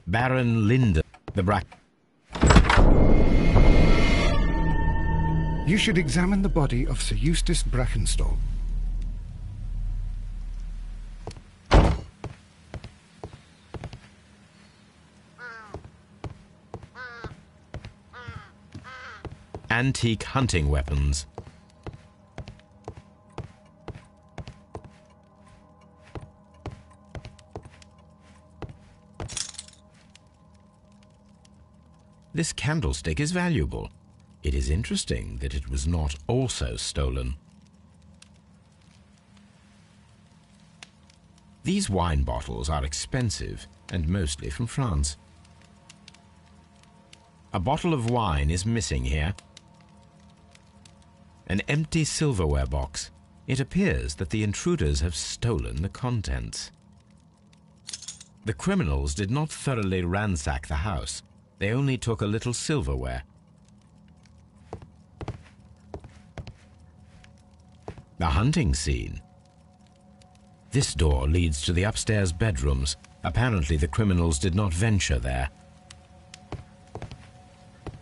Baron Linden, the You should examine the body of Sir Eustace Brackenstall. Antique hunting weapons. This candlestick is valuable. It is interesting that it was not also stolen. These wine bottles are expensive and mostly from France. A bottle of wine is missing here. An empty silverware box. It appears that the intruders have stolen the contents. The criminals did not thoroughly ransack the house. They only took a little silverware. The hunting scene. This door leads to the upstairs bedrooms. Apparently the criminals did not venture there.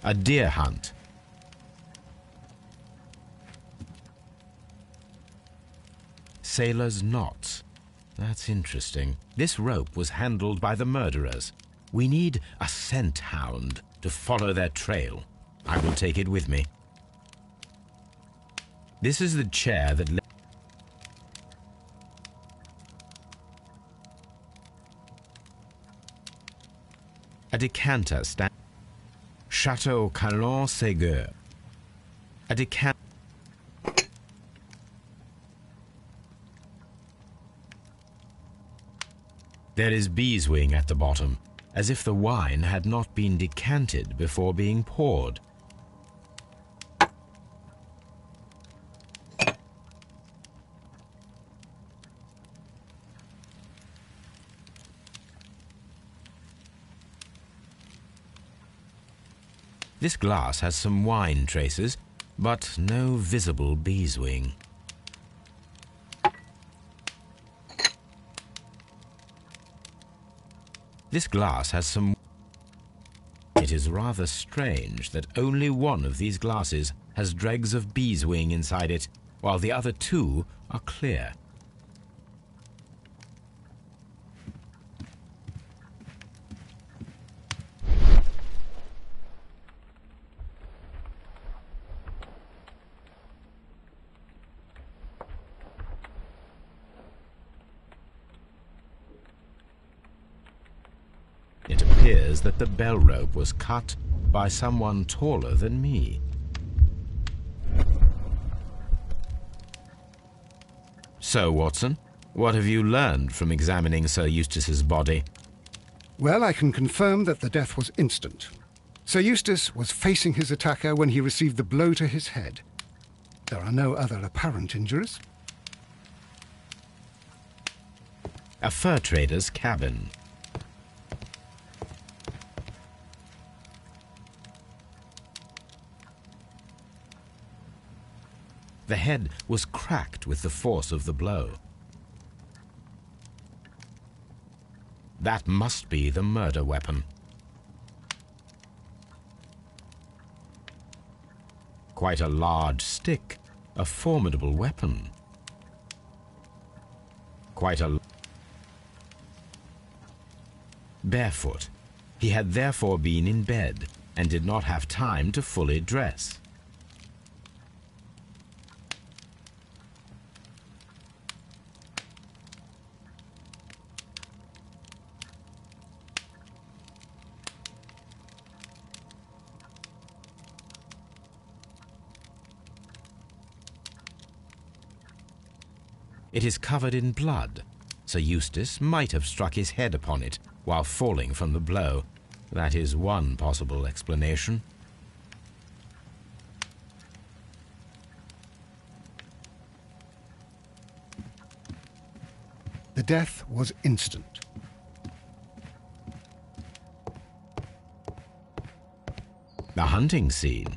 A deer hunt. Sailor's knots. That's interesting. This rope was handled by the murderers. We need a scent hound to follow their trail. I will take it with me. This is the chair that a decanter stand. Chateau Calon-Ségur. A decanter. There is beeswing at the bottom, as if the wine had not been decanted before being poured. This glass has some wine traces, but no visible beeswing. This glass has some... It is rather strange that only one of these glasses has dregs of beeswing inside it, while the other two are clear. It appears that the bell rope was cut by someone taller than me. So, Watson, what have you learned from examining Sir Eustace's body? Well, I can confirm that the death was instant. Sir Eustace was facing his attacker when he received the blow to his head. There are no other apparent injuries. A fur trader's cabin. The head was cracked with the force of the blow. That must be the murder weapon. Quite a large stick, a formidable weapon. Quite a... Barefoot. He had therefore been in bed and did not have time to fully dress. It is covered in blood. Sir Eustace might have struck his head upon it while falling from the blow. That is one possible explanation. The death was instant. The hunting scene.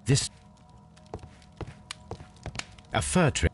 This... a fur tree.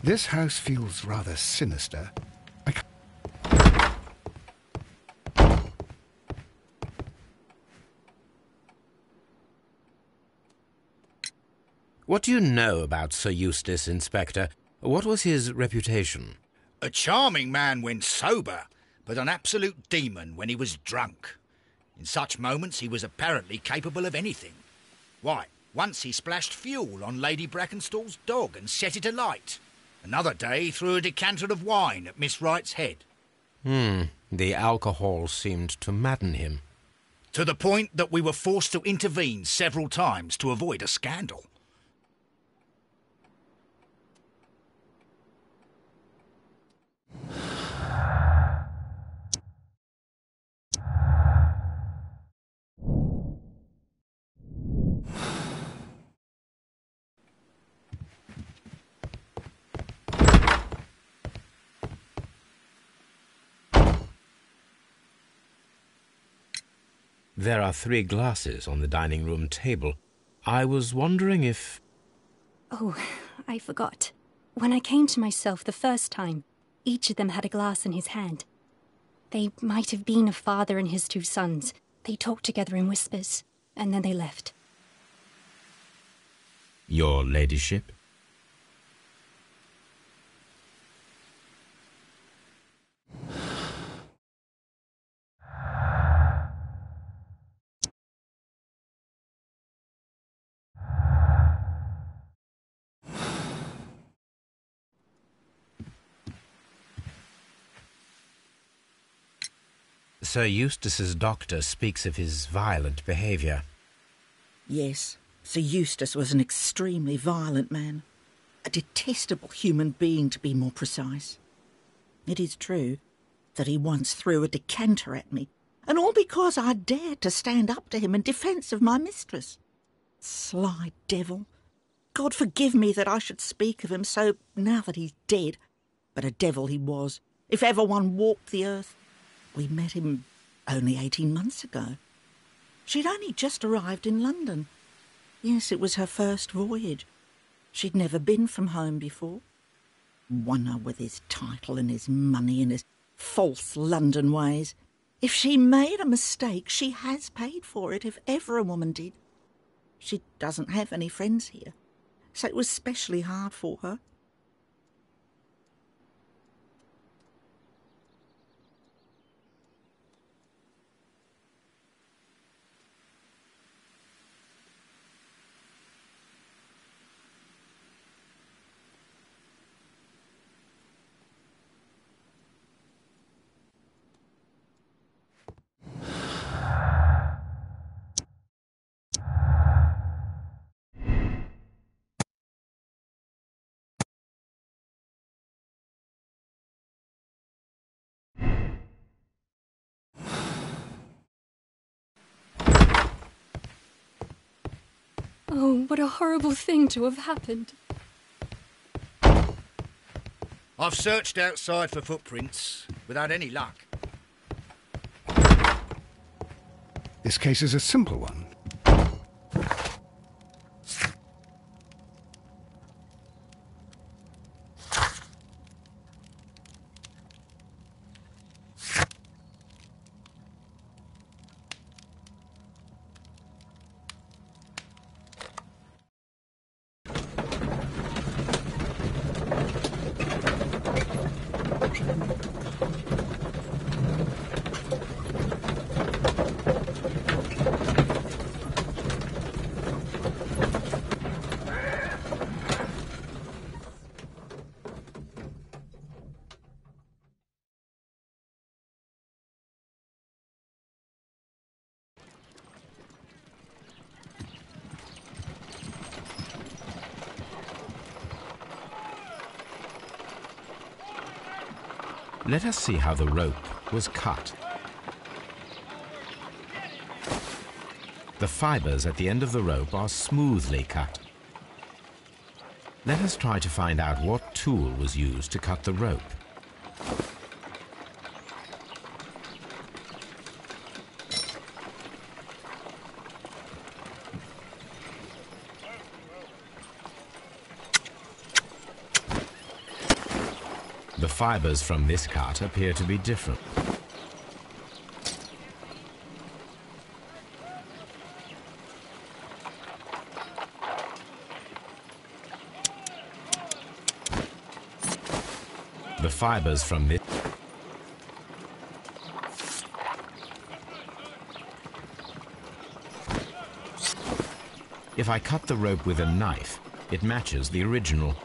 This house feels rather sinister. What do you know about Sir Eustace, Inspector? What was his reputation? A charming man when sober, but an absolute demon when he was drunk. In such moments he was apparently capable of anything. Why, once he splashed fuel on Lady Brackenstall's dog and set it alight. Another day he threw a decanter of wine at Miss Wright's head. The alcohol seemed to madden him. To the point that we were forced to intervene several times to avoid a scandal. There are 3 glasses on the dining room table. I was wondering if... Oh, I forgot. When I came to myself the first time, each of them had a glass in his hand. They might have been a father and his 2 sons. They talked together in whispers, and then they left. Your ladyship? Sir Eustace's doctor speaks of his violent behaviour. Yes, Sir Eustace was an extremely violent man. A detestable human being, to be more precise. It is true that he once threw a decanter at me, and all because I dared to stand up to him in defence of my mistress. Sly devil. God forgive me that I should speak of him so now that he's dead. But a devil he was, if ever one walked the earth. We met him only 18 months ago. She'd only just arrived in London. Yes, it was her first voyage. She'd never been from home before. Wonder with his title and his money and his false London ways. If she made a mistake, she has paid for it, if ever a woman did. She doesn't have any friends here, so it was specially hard for her. Oh, what a horrible thing to have happened. I've searched outside for footprints without any luck. This case is a simple one. Let us see how the rope was cut. The fibers at the end of the rope are smoothly cut. Let us try to find out what tool was used to cut the rope. The fibers from this cut appear to be different. The fibers from this... If I cut the rope with a knife, it matches the original.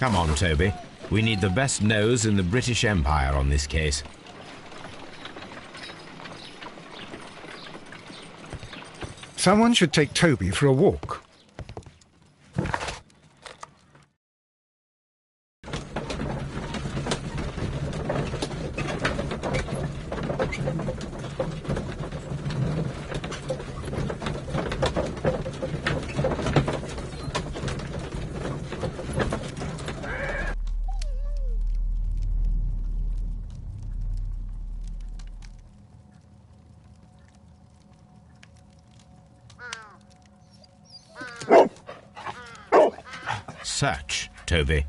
Come on, Toby. We need the best nose in the British Empire on this case. Someone should take Toby for a walk. Search, Toby.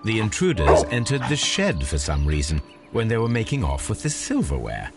The intruders entered the shed for some reason when they were making off with the silverware.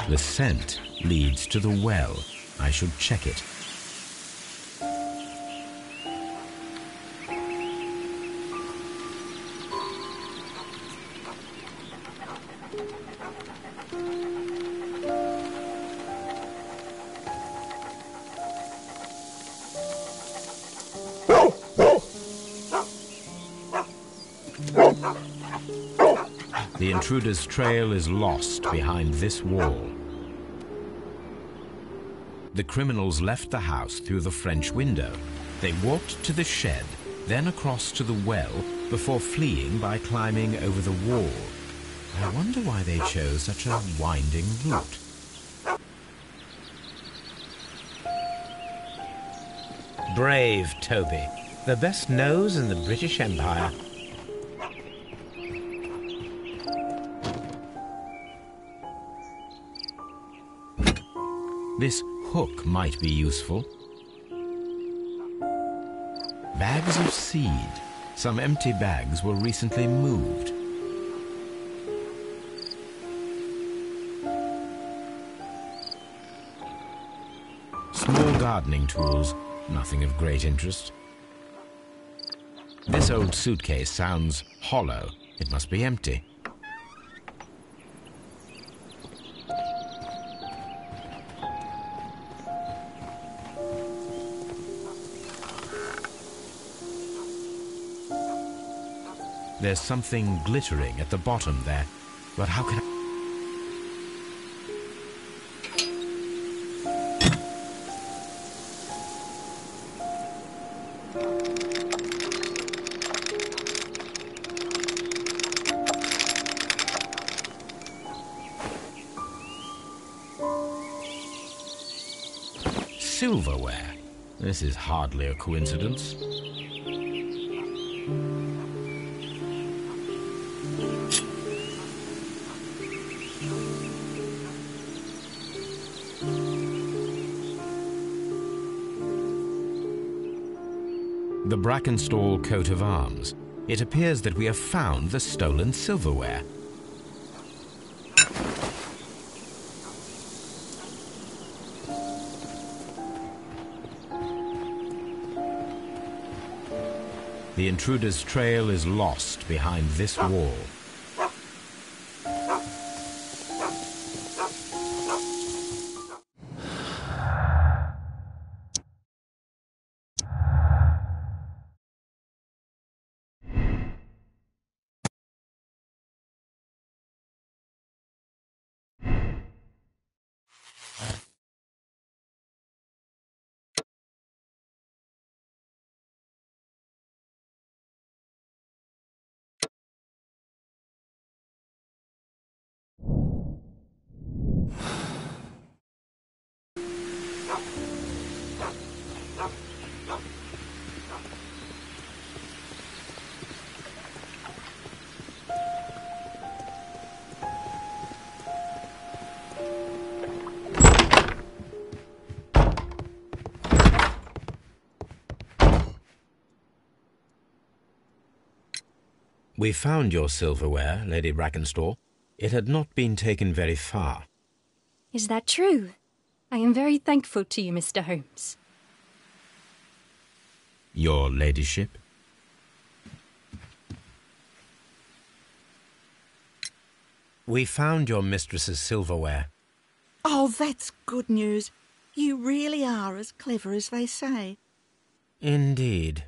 The scent leads to the well. I should check it. The intruder's trail is lost behind this wall. The criminals left the house through the French window. They walked to the shed, then across to the well, before fleeing by climbing over the wall. I wonder why they chose such a winding route. Brave Toby, the best nose in the British Empire. This hook might be useful. Bags of seed. Some empty bags were recently moved. Small gardening tools, nothing of great interest. This old suitcase sounds hollow. It must be empty. There's something glittering at the bottom there, but how can I... Silverware. This is hardly a coincidence. The Brackenstall coat of arms. It appears that we have found the stolen silverware. The intruder's trail is lost behind this wall. We found your silverware, Lady Brackenstall. It had not been taken very far. Is that true? I am very thankful to you, Mr. Holmes. Your ladyship? We found your mistress's silverware. Oh, that's good news. You really are as clever as they say. Indeed.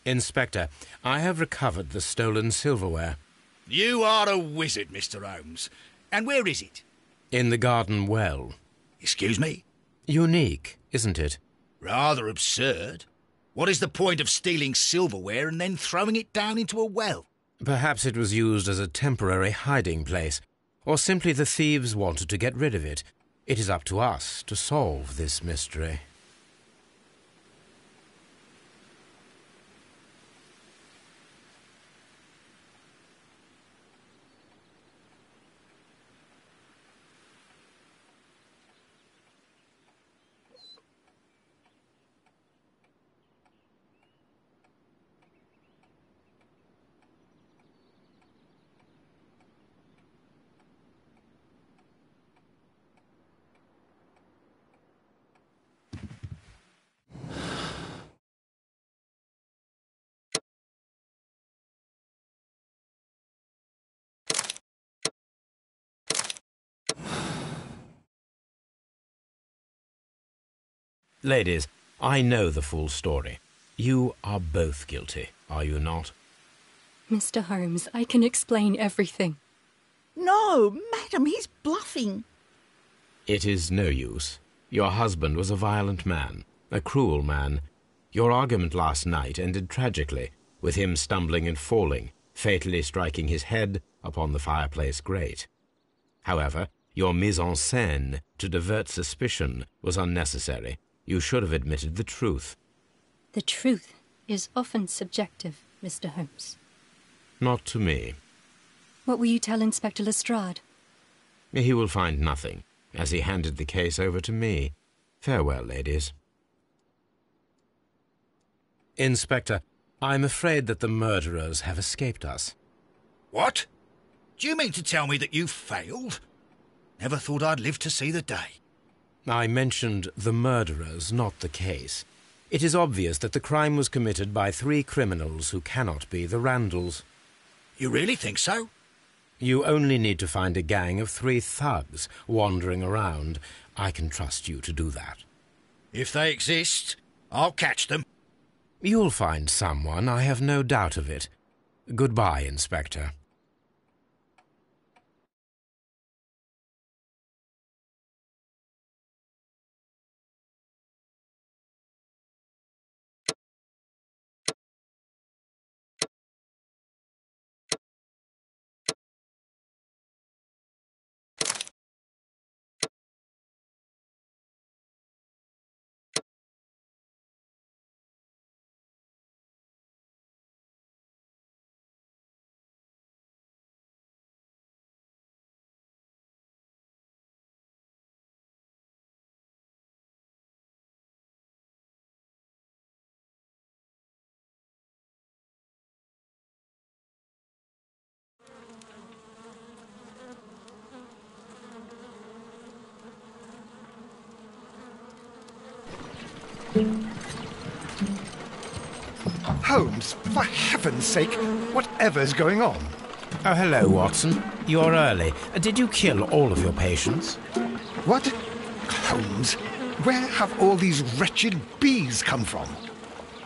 Inspector, I have recovered the stolen silverware. You are a wizard, Mr. Holmes. And where is it? In the garden well. Excuse me? Unique, isn't it? Rather absurd. What is the point of stealing silverware and then throwing it down into a well? Perhaps it was used as a temporary hiding place, or simply the thieves wanted to get rid of it. It is up to us to solve this mystery. Ladies, I know the full story. You are both guilty, are you not? Mr. Holmes, I can explain everything. No, madam, he's bluffing. It is no use. Your husband was a violent man, a cruel man. Your argument last night ended tragically, with him stumbling and falling, fatally striking his head upon the fireplace grate. However, your mise en scène to divert suspicion was unnecessary. You should have admitted the truth. The truth is often subjective, Mr. Holmes. Not to me. What will you tell Inspector Lestrade? He will find nothing, as he handed the case over to me. Farewell, ladies. Inspector, I'm afraid that the murderers have escaped us. What? Do you mean to tell me that you failed? Never thought I'd live to see the day. I mentioned the murderers, not the case. It is obvious that the crime was committed by 3 criminals who cannot be the Randalls. You really think so? You only need to find a gang of 3 thugs wandering around. I can trust you to do that. If they exist, I'll catch them. You'll find someone, I have no doubt of it. Goodbye, Inspector. Holmes, for heaven's sake, whatever's going on? Oh, hello, Watson. You're early. Did you kill all of your patients? What? Holmes, where have all these wretched bees come from?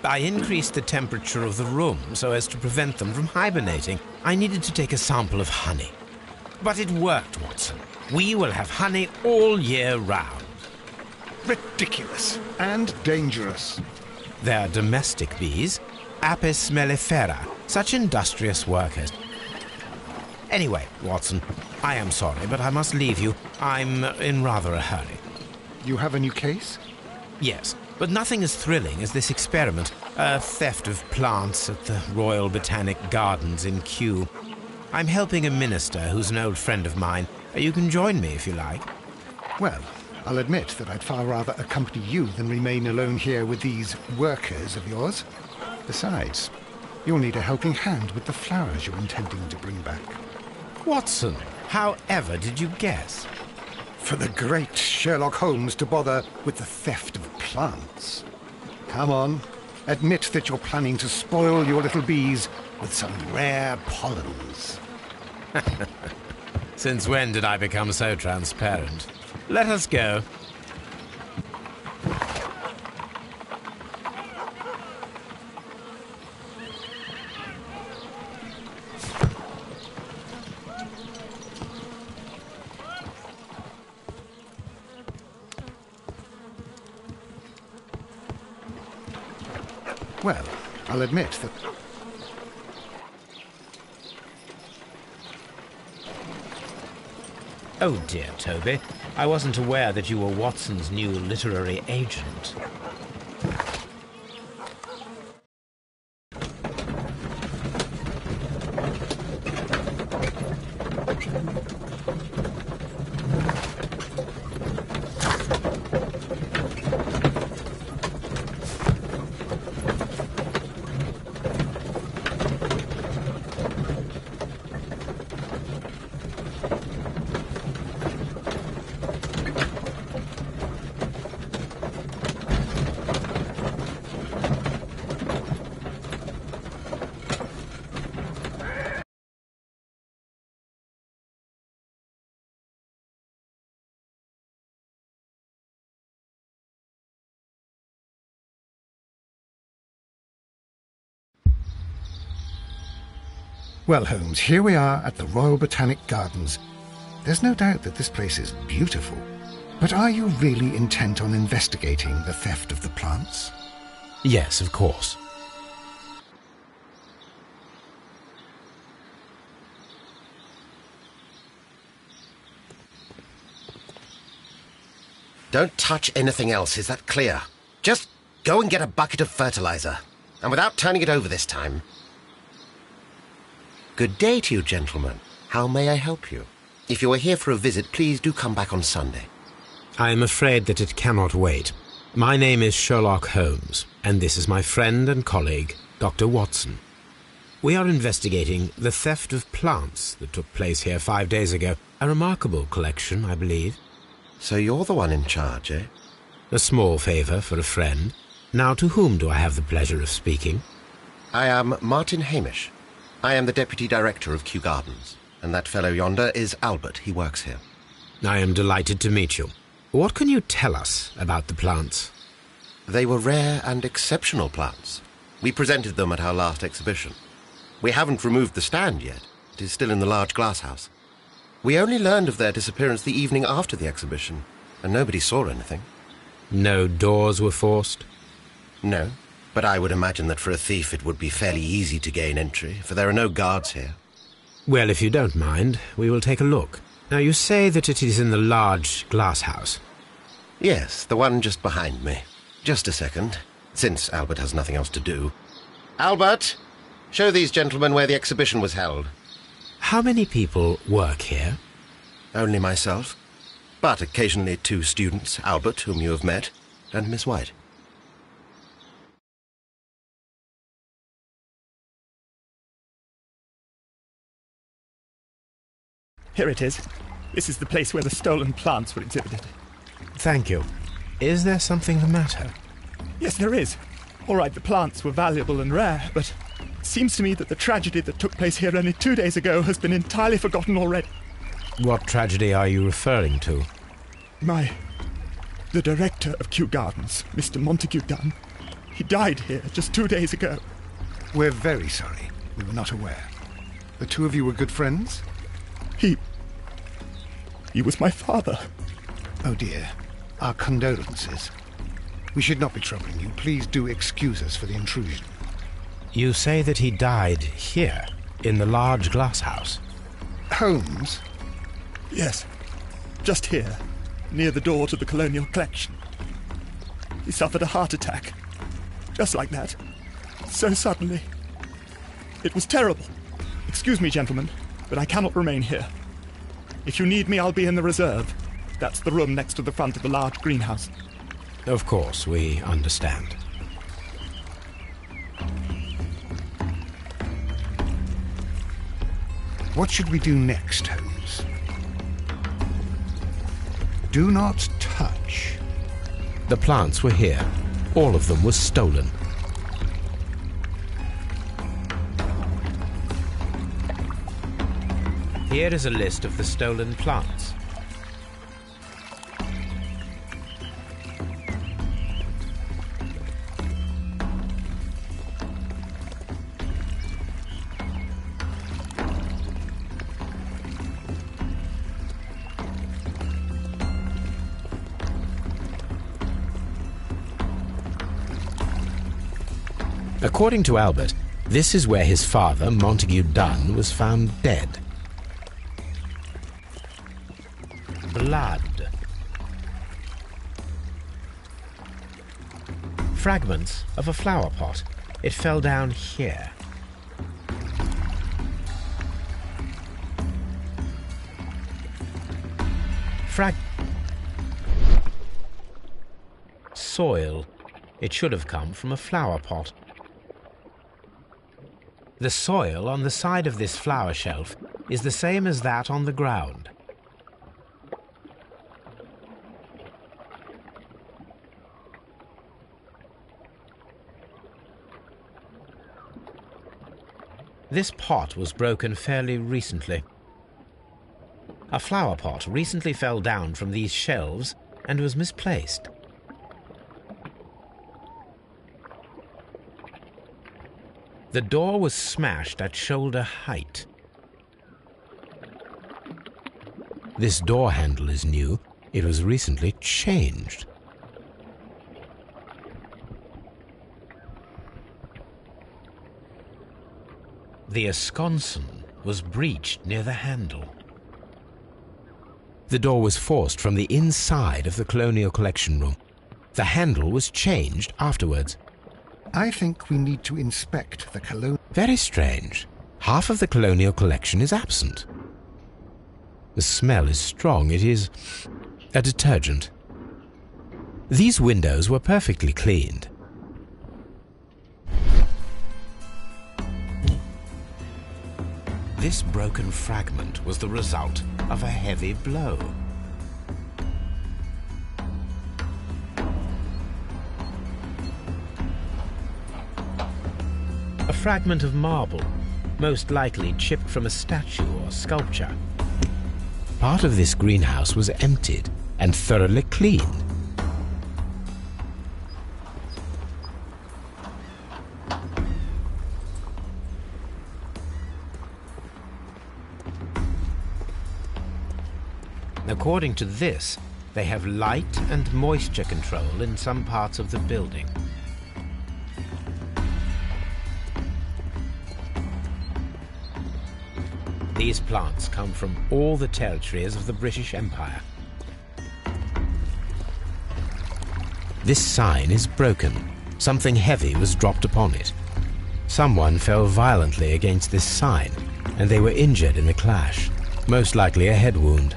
I increased the temperature of the room so as to prevent them from hibernating. I needed to take a sample of honey. But it worked, Watson. We will have honey all year round. Ridiculous and dangerous. They're domestic bees, Apis mellifera, such industrious workers. Anyway, Watson, I am sorry, but I must leave you. I'm in rather a hurry. You have a new case? Yes, but nothing as thrilling as this experiment. A theft of plants at the Royal Botanic Gardens in Kew. I'm helping a minister who's an old friend of mine. You can join me if you like. Well, I'll admit that I'd far rather accompany you than remain alone here with these workers of yours. Besides, you'll need a helping hand with the flowers you're intending to bring back. Watson, however did you guess? For the great Sherlock Holmes to bother with the theft of plants. Come on, admit that you're planning to spoil your little bees with some rare pollens. Since when did I become so transparent? Let us go. Well, I'll admit that... Oh dear, Toby. I wasn't aware that you were Watson's new literary agent. Well, Holmes, here we are at the Royal Botanic Gardens. There's no doubt that this place is beautiful. But are you really intent on investigating the theft of the plants? Yes, of course. Don't touch anything else, is that clear? Just go and get a bucket of fertilizer. And without turning it over this time. Good day to you, gentlemen. How may I help you? If you are here for a visit, please do come back on Sunday. I am afraid that it cannot wait. My name is Sherlock Holmes, and this is my friend and colleague, Dr. Watson. We are investigating the theft of plants that took place here 5 days ago. A remarkable collection, I believe. So you're the one in charge, eh? A small favour for a friend. Now, to whom do I have the pleasure of speaking? I am Martin Hamish. I am the Deputy Director of Kew Gardens. And that fellow yonder is Albert. He works here. I am delighted to meet you. What can you tell us about the plants? They were rare and exceptional plants. We presented them at our last exhibition. We haven't removed the stand yet. It is still in the large glass house. We only learned of their disappearance the evening after the exhibition, and nobody saw anything. No doors were forced? No, but I would imagine that for a thief it would be fairly easy to gain entry, for there are no guards here. Well, if you don't mind, we will take a look. Now, you say that it is in the large glass house. Yes, the one just behind me. Just a second, since Albert has nothing else to do. Albert, show these gentlemen where the exhibition was held. How many people work here? Only myself, but occasionally 2 students, Albert, whom you have met, and Miss White. Here it is. This is the place where the stolen plants were exhibited. Thank you. Is there something the matter? Yes, there is. All right, the plants were valuable and rare, but it seems to me that the tragedy that took place here only 2 days ago has been entirely forgotten already. What tragedy are you referring to? The director of Kew Gardens, Mr. Montague Dunn, he died here just 2 days ago. We're very sorry. We were not aware. The two of you were good friends? He was my father. Oh dear. Our condolences. We should not be troubling you. Please do excuse us for the intrusion. You say that he died here, in the large glass house? Holmes? Yes, just here, near the door to the colonial collection. He suffered a heart attack. Just like that. So suddenly. It was terrible. Excuse me, gentlemen, but I cannot remain here. If you need me, I'll be in the reserve. That's the room next to the front of the large greenhouse. Of course, we understand. What should we do next, Holmes? Do not touch. The plants were here. All of them were stolen. Here is a list of the stolen plants. According to Albert, this is where his father, Montague Dunn, was found dead. Blood. Fragments of a flower pot. It fell down here. Soil. It should have come from a flower pot. The soil on the side of this flower shelf is the same as that on the ground. This pot was broken fairly recently. A flower pot recently fell down from these shelves and was misplaced. The door was smashed at shoulder height. This door handle is new. It was recently changed. The esconsson was breached near the handle. The door was forced from the inside of the Colonial Collection Room. The handle was changed afterwards. I think we need to inspect the colonial... Very strange. Half of the Colonial Collection is absent. The smell is strong. It is a detergent. These windows were perfectly cleaned. This broken fragment was the result of a heavy blow. A fragment of marble, most likely chipped from a statue or sculpture. Part of this greenhouse was emptied and thoroughly cleaned. According to this, they have light and moisture control in some parts of the building. These plants come from all the territories of the British Empire. This sign is broken. Something heavy was dropped upon it. Someone fell violently against this sign, and they were injured in the clash, most likely a head wound.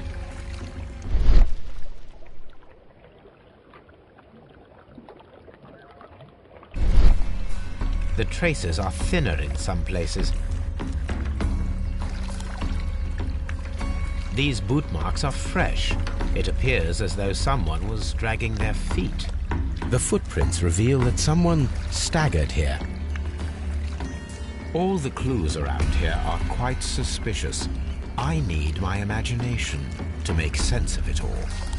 The traces are thinner in some places. These boot marks are fresh. It appears as though someone was dragging their feet. The footprints reveal that someone staggered here. All the clues around here are quite suspicious. I need my imagination to make sense of it all.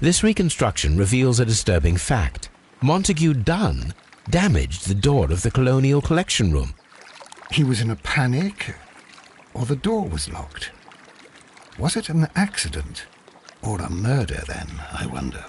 This reconstruction reveals a disturbing fact. Montague Dunn damaged the door of the Colonial Collection Room. He was in a panic, or the door was locked. Was it an accident, or a murder then, I wonder?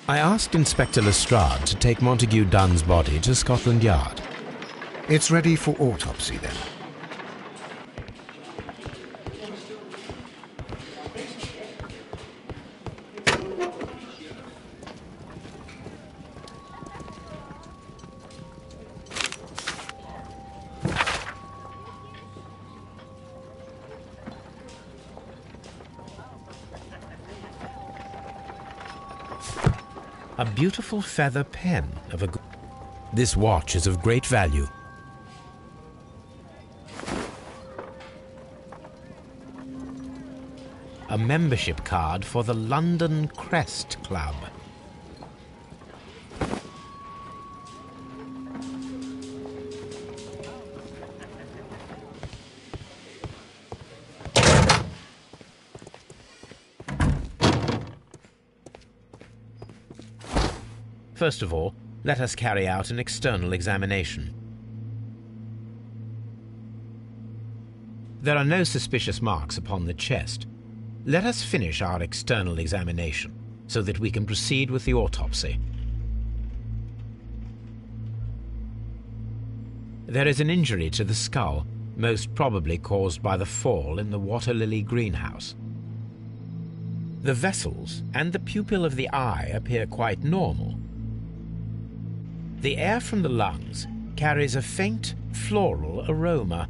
I asked Inspector Lestrade to take Montague Dunn's body to Scotland Yard. It's ready for autopsy then. A beautiful feather pen of a... This watch is of great value. a membership card for the London Crest Club. First of all, let us carry out an external examination. There are no suspicious marks upon the chest. Let us finish our external examination so that we can proceed with the autopsy. There is an injury to the skull, most probably caused by the fall in the water lily greenhouse. The vessels and the pupil of the eye appear quite normal. The air from the lungs carries a faint floral aroma.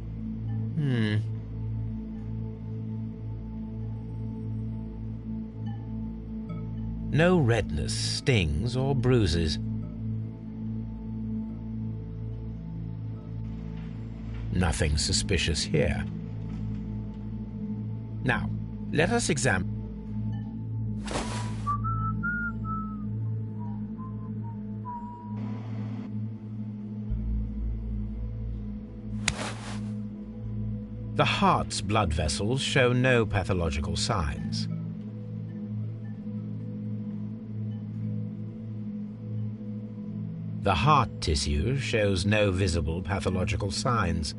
No redness, stings, or bruises. Nothing suspicious here. Now, let us examine. The heart's blood vessels show no pathological signs. The heart tissue shows no visible pathological signs.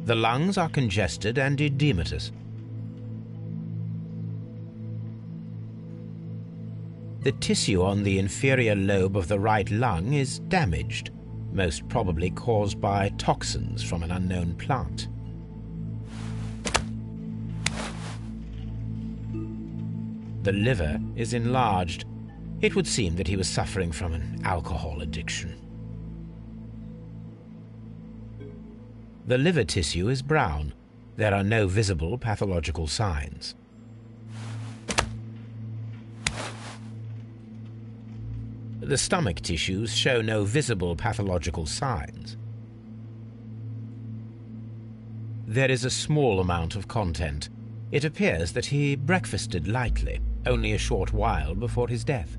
The lungs are congested and edematous. The tissue on the inferior lobe of the right lung is damaged, most probably caused by toxins from an unknown plant. The liver is enlarged. It would seem that he was suffering from an alcohol addiction. The liver tissue is brown. There are no visible pathological signs. The stomach tissues show no visible pathological signs. There is a small amount of content. It appears that he breakfasted lightly, only a short while before his death.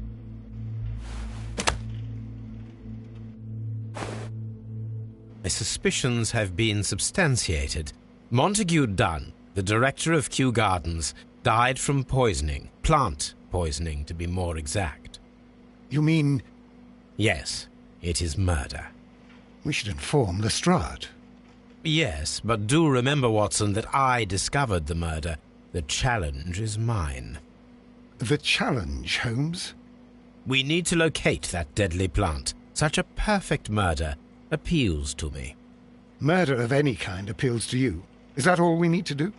My suspicions have been substantiated. Montague Dunn, the director of Kew Gardens, died from poisoning, plant poisoning to be more exact. You mean... Yes, it is murder. We should inform Lestrade. Yes, but do remember, Watson, that I discovered the murder. The challenge is mine. The challenge, Holmes? We need to locate that deadly plant. Such a perfect murder appeals to me. Murder of any kind appeals to you. Is that all we need to do?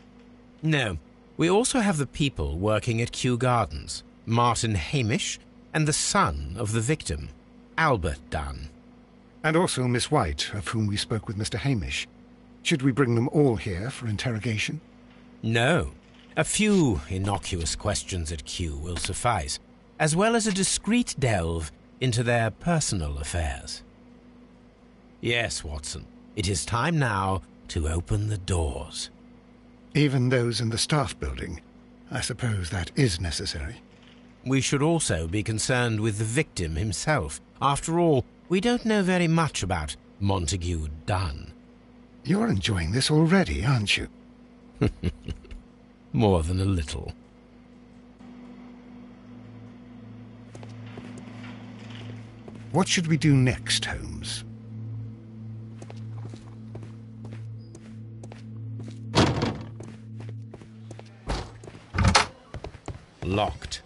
No. We also have the people working at Kew Gardens. Martin Hamish and the son of the victim, Albert Dunn. And also Miss White, of whom we spoke with Mr. Hamish. Should we bring them all here for interrogation? No. A few innocuous questions at Kew will suffice, as well as a discreet delve into their personal affairs. Yes, Watson, it is time now to open the doors. Even those in the staff building? I suppose that is necessary. We should also be concerned with the victim himself. After all, we don't know very much about Montague Dunn. You're enjoying this already, aren't you? More than a little. What should we do next, Holmes? Locked.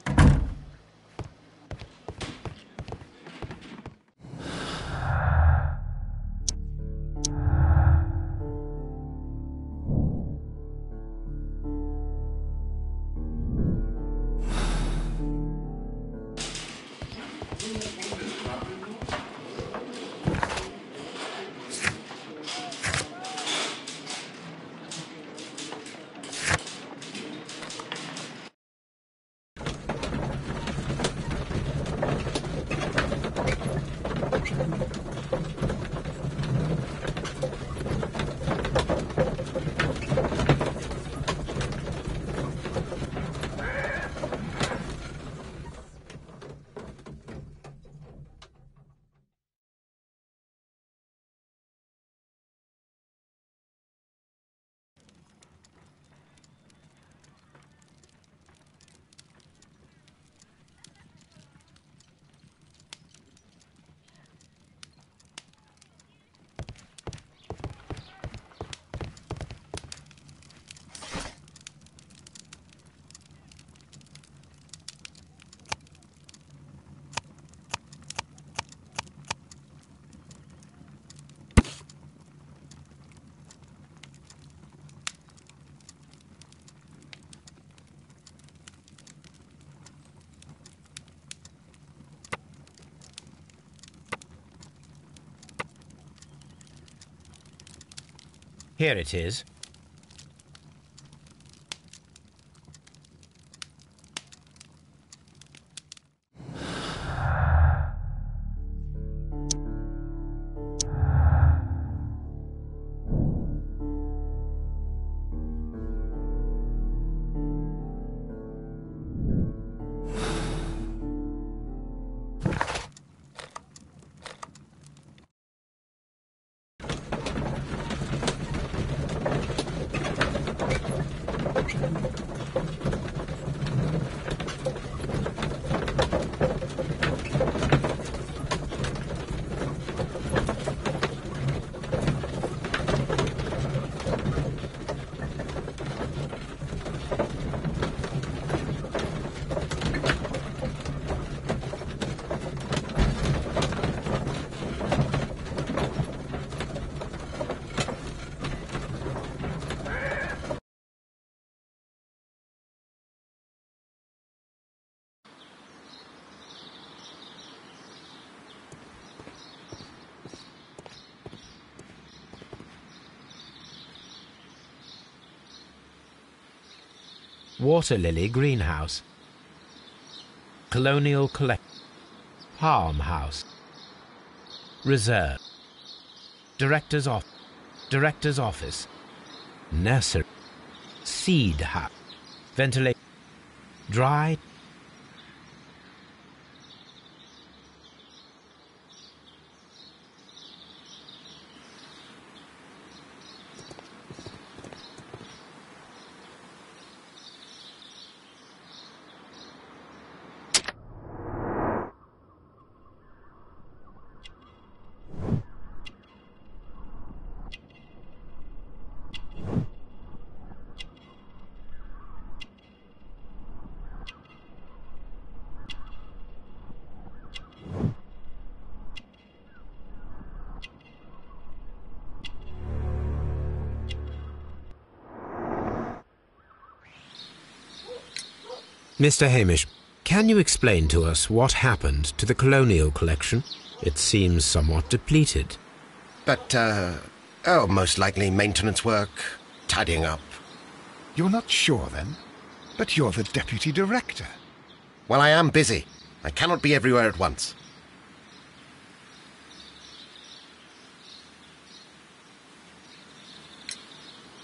Here it is. Water Lily Greenhouse, Colonial Collection, Palm House, Reserve, Director's Office, Nursery, Seed House, Ventilation, Dry. Mr. Hamish, can you explain to us what happened to the Colonial Collection? It seems somewhat depleted. But, most likely maintenance work, tidying up. You're not sure, then? But you're the deputy director. Well, I am busy. I cannot be everywhere at once.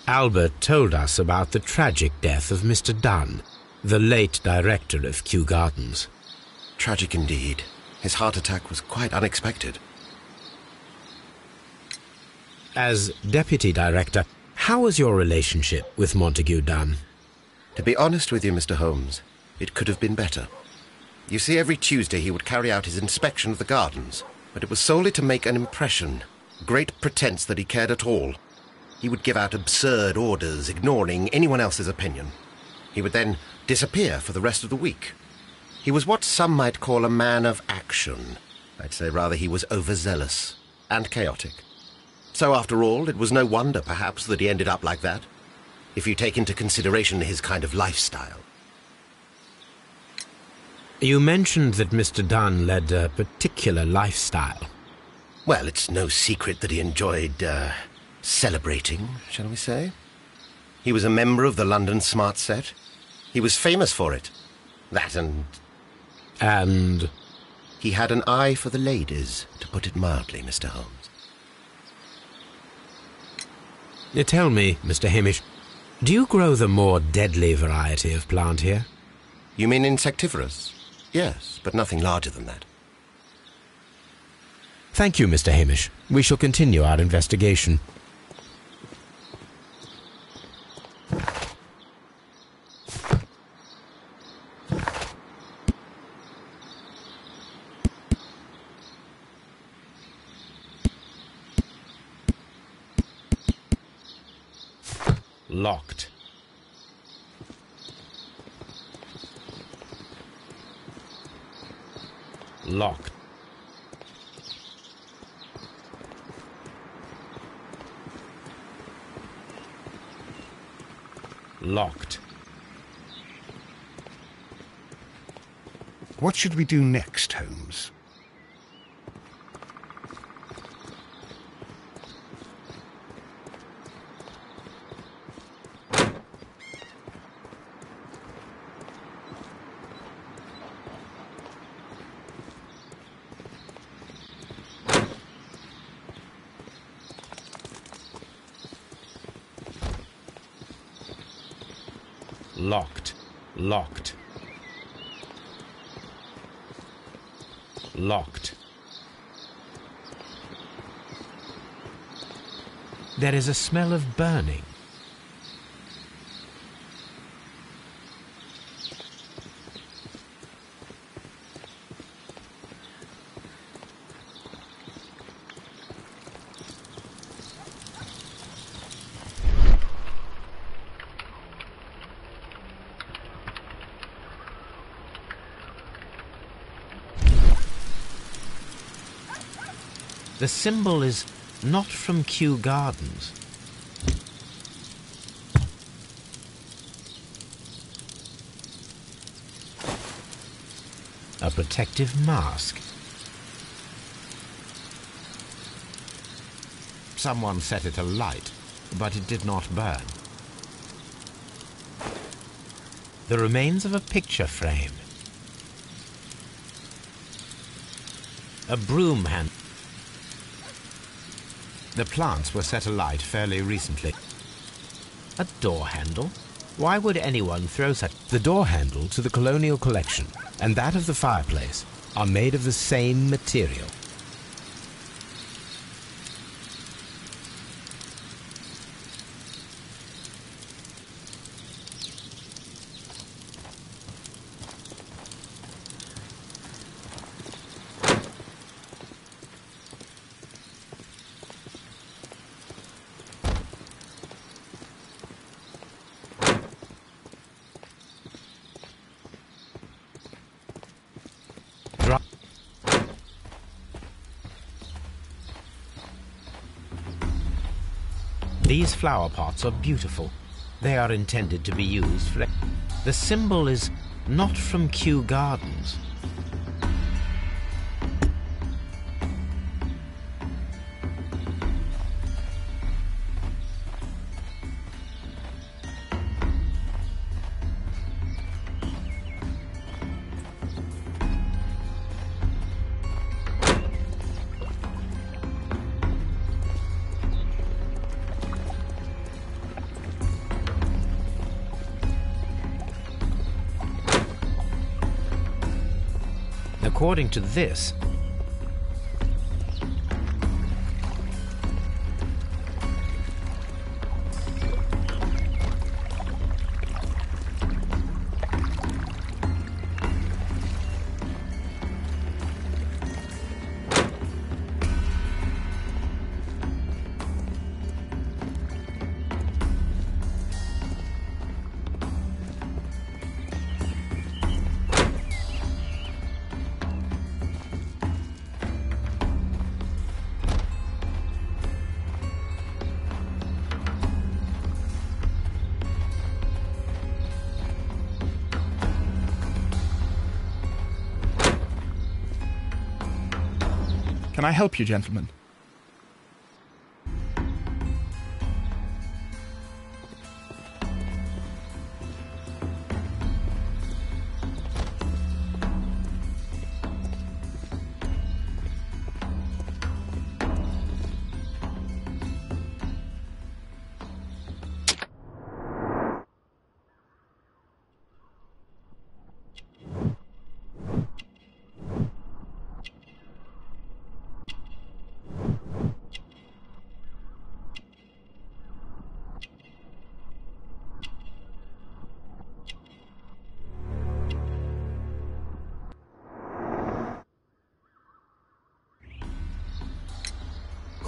Albert told us about the tragic death of Mr. Dunn, the late director of Kew Gardens. Tragic indeed. His heart attack was quite unexpected. As deputy director, how was your relationship with Montague Dunn? To be honest with you, Mr. Holmes, it could have been better. You see, every Tuesday he would carry out his inspection of the gardens, but it was solely to make an impression, great pretense that he cared at all. He would give out absurd orders, ignoring anyone else's opinion. He would then disappear for the rest of the week. He was what some might call a man of action. I'd say rather he was overzealous and chaotic. So after all, it was no wonder, perhaps, that he ended up like that, if you take into consideration his kind of lifestyle. You mentioned that Mr. Dunn led a particular lifestyle. Well, it's no secret that he enjoyed, celebrating, shall we say. He was a member of the London Smart Set. He was famous for it. That and... And? He had an eye for the ladies, to put it mildly, Mr. Holmes. Tell me, Mr. Hamish, do you grow the more deadly variety of plant here? You mean insectivorous? Yes, but nothing larger than that. Thank you, Mr. Hamish. We shall continue our investigation. Locked. Locked. Locked. What should we do next, Holmes? Locked. Locked. Locked. There is a smell of burning. The symbol is not from Kew Gardens. A protective mask. Someone set it alight, but it did not burn. The remains of a picture frame. A broom handle. The plants were set alight fairly recently. A door handle? Why would anyone throw such... The door handle to the colonial collection and that of the fireplace are made of the same material. These flower pots are beautiful. They are intended to be used for... The symbol is not from Kew Gardens. According to this, Can I help you, gentlemen?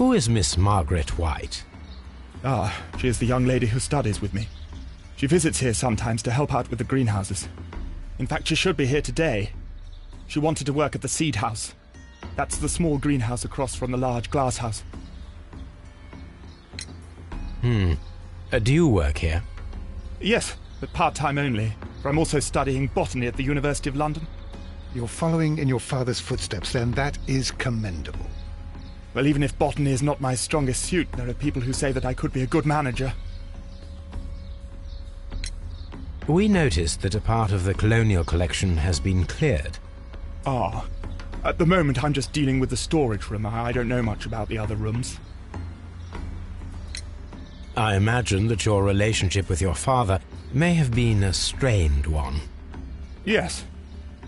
who is Miss Margaret White? Ah, she is the young lady who studies with me. She visits here sometimes to help out with the greenhouses. In fact, she should be here today. She wanted to work at the seed house. That's the small greenhouse across from the large glass house. Do you work here? Yes, but part-time only, for I'm also studying botany at the University of London. You're following in your father's footsteps, then. That is commendable. Well, even if botany is not my strongest suit, there are people who say that I could be a good manager. We noticed that a part of the colonial collection has been cleared. Ah, at the moment I'm just dealing with the storage room. I don't know much about the other rooms. I imagine that your relationship with your father may have been a strained one. Yes.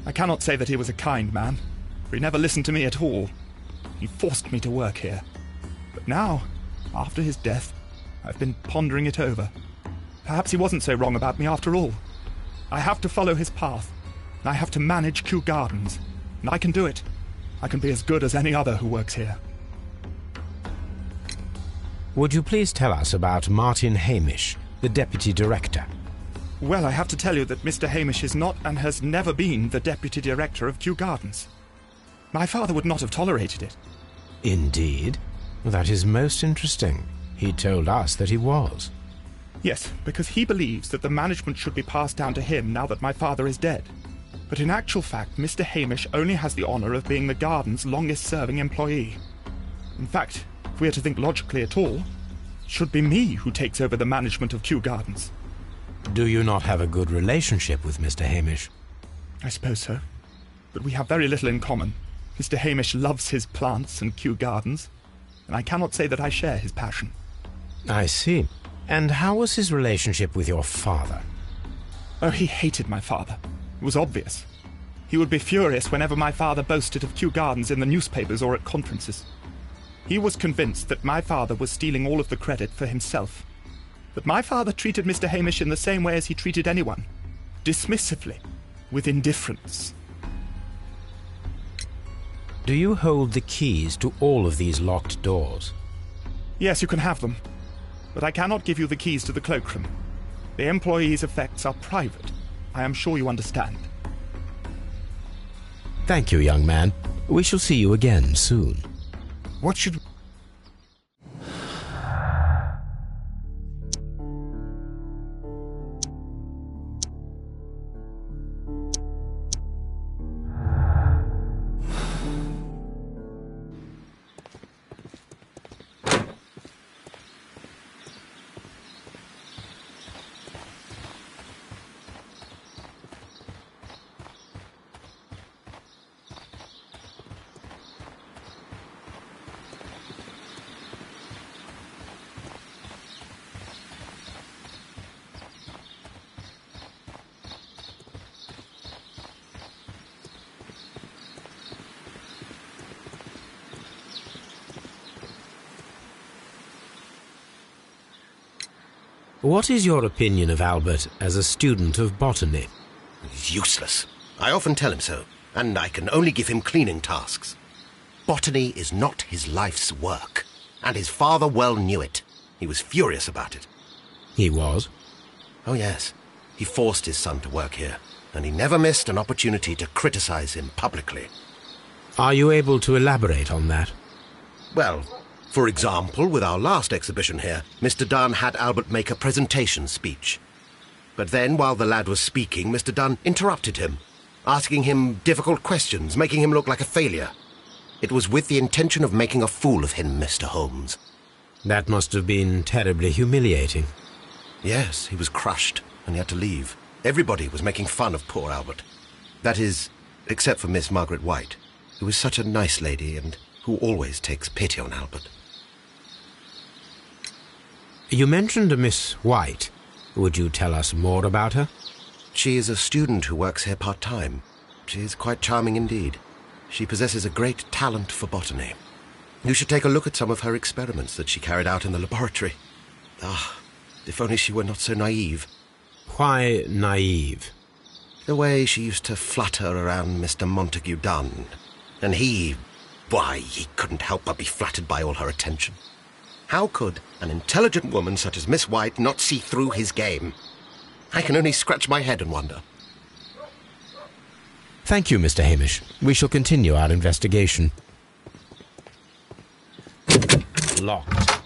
I cannot say that he was a kind man, for he never listened to me at all. He forced me to work here. But now, after his death, I've been pondering it over. Perhaps he wasn't so wrong about me after all. I have to follow his path. I have to manage Kew Gardens. And I can do it. I can be as good as any other who works here. Would you please tell us about Martin Hamish, the Deputy Director? Well, I have to tell you that Mr. Hamish is not and has never been the Deputy Director of Kew Gardens. My father would not have tolerated it. Indeed? That is most interesting. He told us that he was. Yes, because he believes that the management should be passed down to him now that my father is dead. But in actual fact, Mr. Hamish only has the honour of being the garden's longest-serving employee. In fact, if we are to think logically at all, it should be me who takes over the management of Kew Gardens. Do you not have a good relationship with Mr. Hamish? I suppose so. But we have very little in common. Mr. Hamish loves his plants and Kew Gardens, and I cannot say that I share his passion. I see. And how was his relationship with your father? Oh, he hated my father. It was obvious. He would be furious whenever my father boasted of Kew Gardens in the newspapers or at conferences. He was convinced that my father was stealing all of the credit for himself. But my father treated Mr. Hamish in the same way as he treated anyone, dismissively, with indifference. Do you hold the keys to all of these locked doors? Yes, you can have them. But I cannot give you the keys to the cloakroom. The employees' effects are private. I am sure you understand. Thank you, young man. We shall see you again soon. What should... What is your opinion of Albert as a student of botany? He's useless. I often tell him so, and I can only give him cleaning tasks. Botany is not his life's work, and his father well knew it. He was furious about it. He was? Oh, yes. He forced his son to work here, and he never missed an opportunity to criticize him publicly. Are you able to elaborate on that? Well, for example, with our last exhibition here, Mr. Dunn had Albert make a presentation speech. But then, while the lad was speaking, Mr. Dunn interrupted him, asking him difficult questions, making him look like a failure. It was with the intention of making a fool of him, Mr. Holmes. That must have been terribly humiliating. Yes, he was crushed, and he had to leave. Everybody was making fun of poor Albert. That is, except for Miss Margaret White, who is such a nice lady and who always takes pity on Albert. You mentioned a Miss White. Would you tell us more about her? She is a student who works here part-time. She is quite charming indeed. She possesses a great talent for botany. You should take a look at some of her experiments that she carried out in the laboratory. Ah, if only she were not so naive. Why naive? The way she used to flutter around Mr. Montague Dunn. And he couldn't help but be flattered by all her attention. How could an intelligent woman such as Miss White not see through his game? I can only scratch my head and wonder. Thank you, Mr. Hamish. We shall continue our investigation. Locked.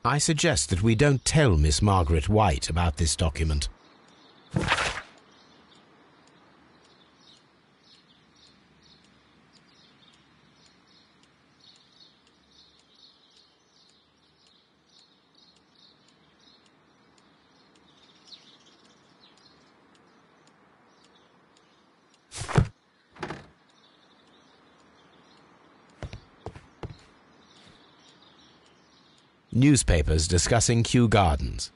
I suggest that we don't tell Miss Margaret White about this document. Newspapers discussing Kew Gardens.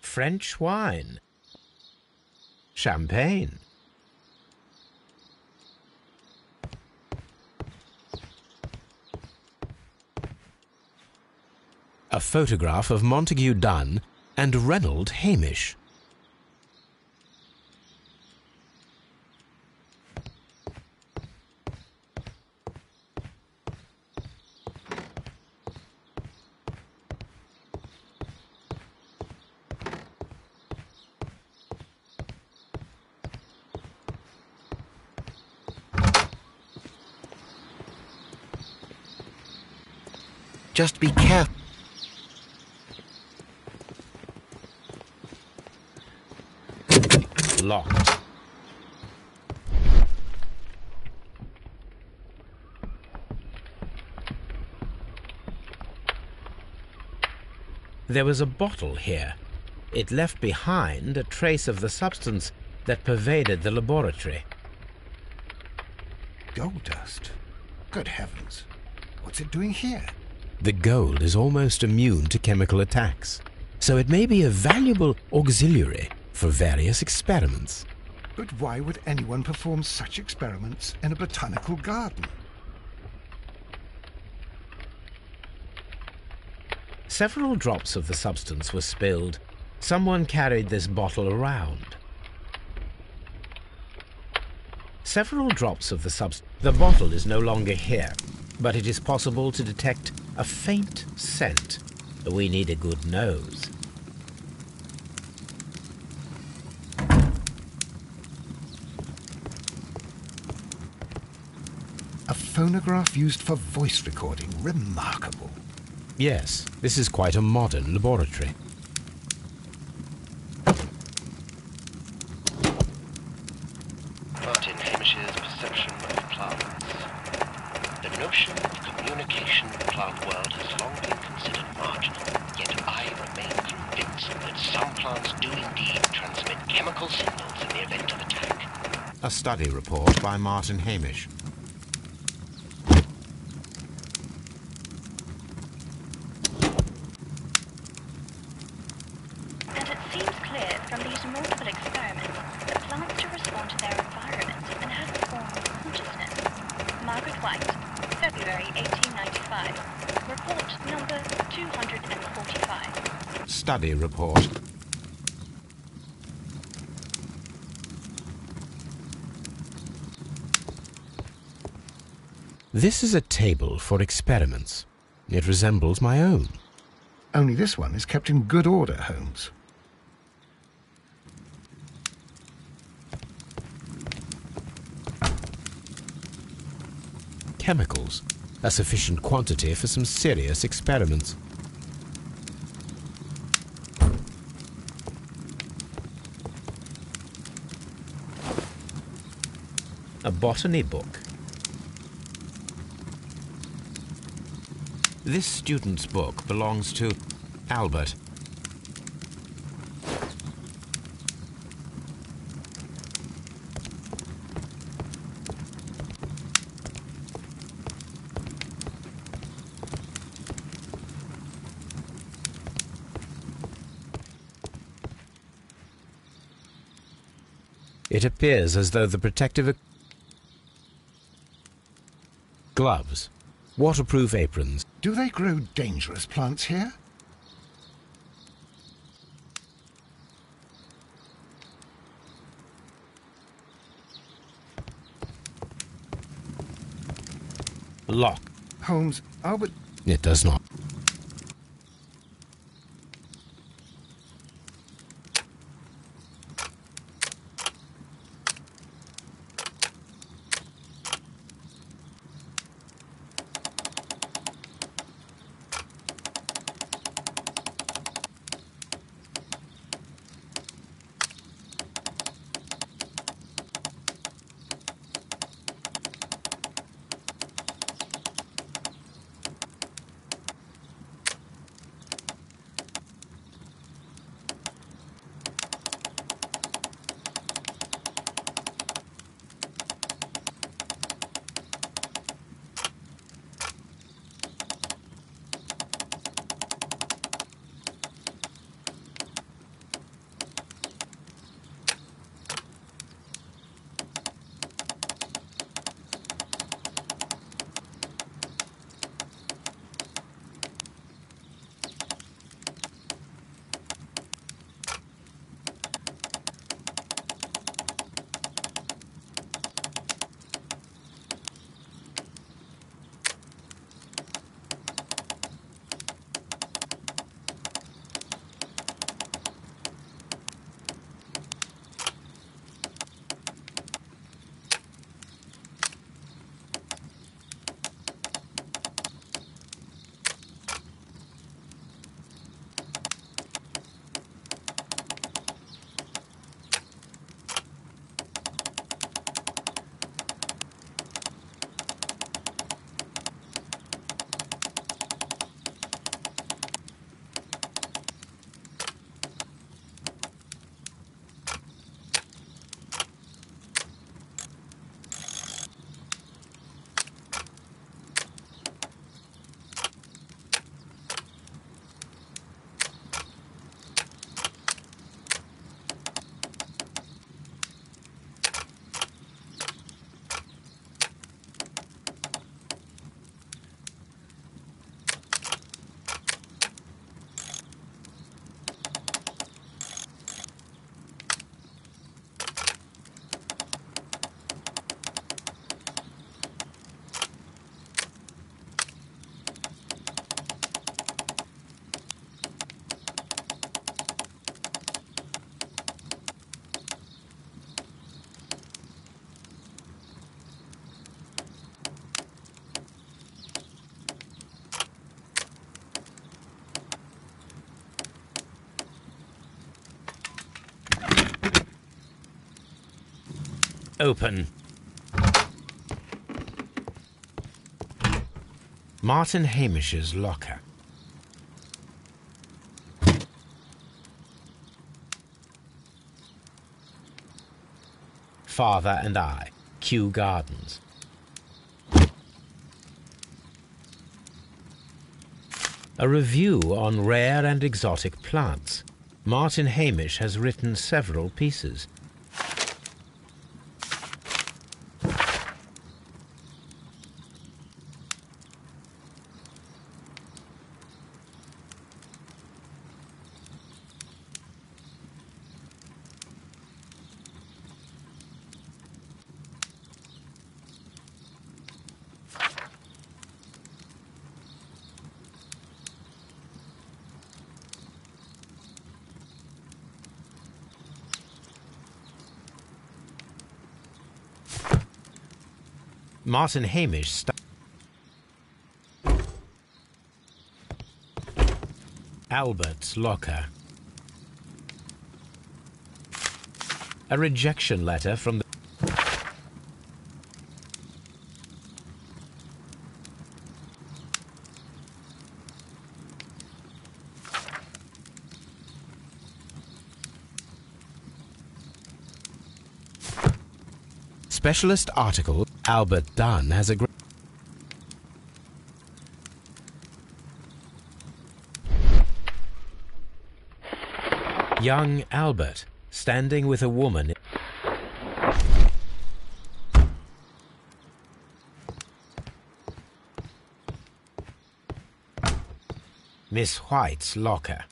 French wine. Champagne. A photograph of Montague Dunn and Reynold Hamish. Just be careful. Locked. There was a bottle here. It left behind a trace of the substance that pervaded the laboratory. Gold dust? Good heavens. What's it doing here? The gold is almost immune to chemical attacks, so it may be a valuable auxiliary for various experiments. But why would anyone perform such experiments in a botanical garden? Several drops of the substance were spilled. Someone carried this bottle around. Several drops of the substance. The bottle is no longer here, but it is possible to detect a faint scent. We need a good nose. A phonograph used for voice recording. Remarkable. Yes, this is quite a modern laboratory. Martin Hamish's perception of plants. The notion of communication in the plant world has long been considered marginal, yet I remain convinced that some plants do indeed transmit chemical signals in the event of attack. A study report by Martin Hamish. And it seems clear from these multiple experiments that plants do respond to their environment and have a form of consciousness. Margaret White, February 1895. Report number 245. Study report. This is a table for experiments. It resembles my own. Only this one is kept in good order, Holmes. Chemicals, a sufficient quantity for some serious experiments. A botany book. This student's book belongs to Albert. It appears as though the protective gloves, waterproof aprons. Do they grow dangerous plants here? Lock. Holmes, Albert... It does not. Open. Martin Hamish's locker. Father and I, Kew Gardens. A review on rare and exotic plants. Martin Hamish has written several pieces. Martin Hamish Albert's locker. A rejection letter from the specialist article. Albert Dunn has a great young Albert standing with a woman. Miss White's locker.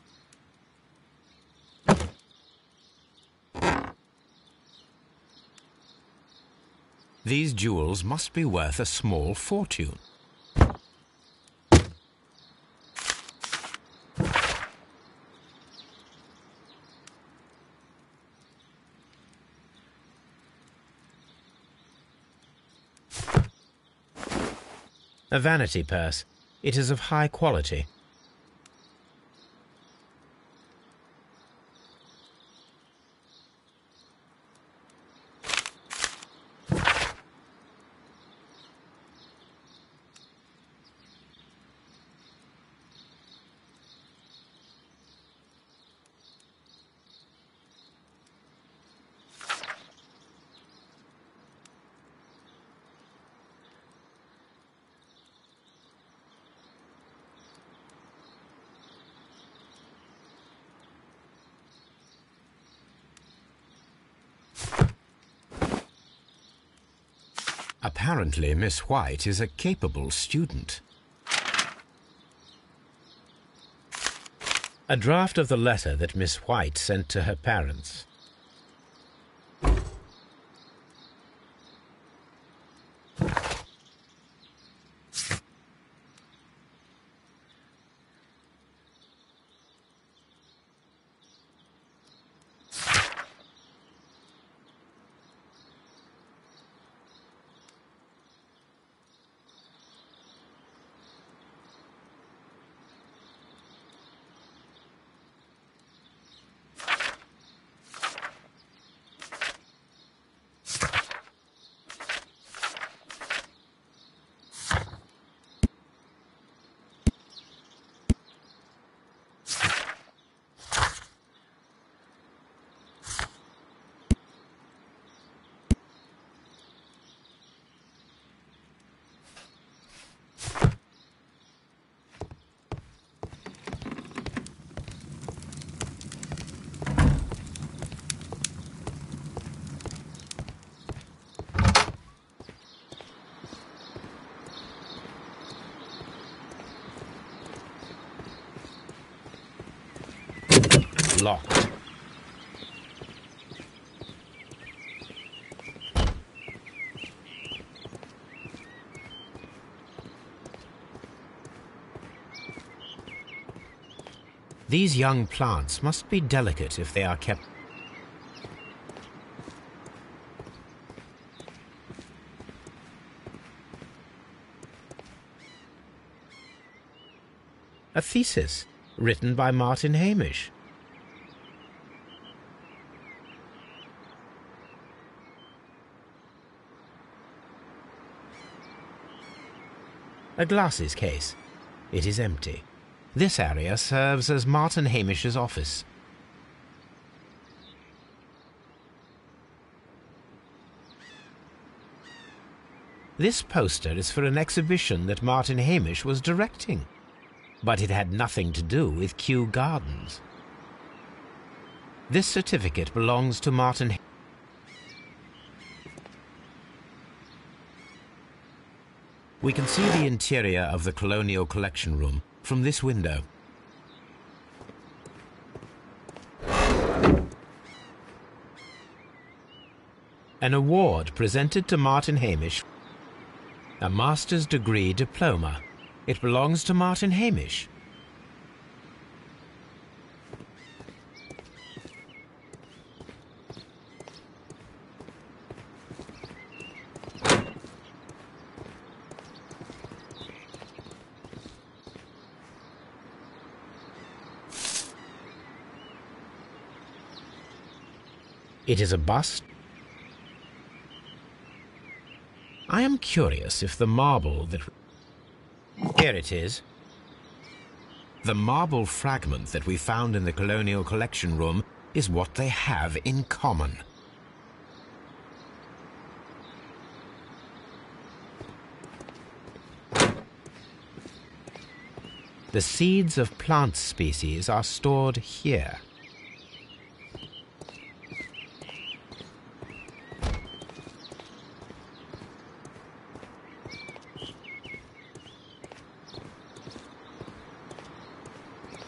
These jewels must be worth a small fortune. A vanity purse. It is of high quality. Apparently, Miss White is a capable student. A draft of the letter that Miss White sent to her parents. Locked. These young plants must be delicate if they are kept. A thesis written by Martin Hamish. A glasses case. It is empty. This area serves as Martin Hamish's office. This poster is for an exhibition that Martin Hamish was directing, but it had nothing to do with Kew Gardens. This certificate belongs to Martin Hamish. We can see the interior of the Colonial Collection Room from this window. An award presented to Martin Hamish. A master's degree diploma. It belongs to Martin Hamish. It is a bust. I am curious if the marble that... Here it is. The marble fragment that we found in the Colonial Collection Room is what they have in common. The seeds of plant species are stored here.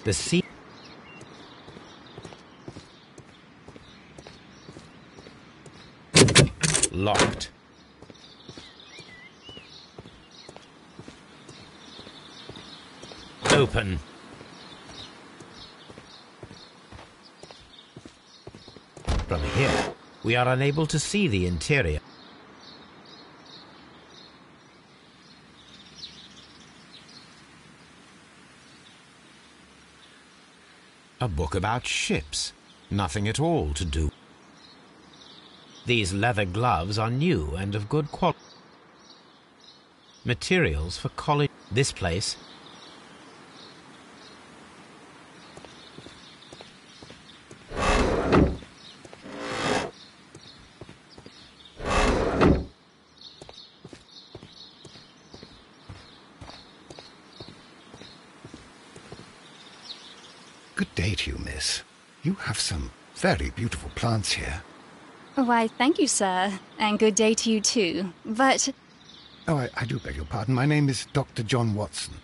The sea... Locked. Open. From here, we are unable to see the interior. A book about ships. Nothing at all to do. These leather gloves are new and of good quality. Materials for college. This place. Good day to you, miss. You have some very beautiful plants here. Why, thank you, sir. And good day to you, too. But... Oh, I do beg your pardon. My name is Dr. John Watson.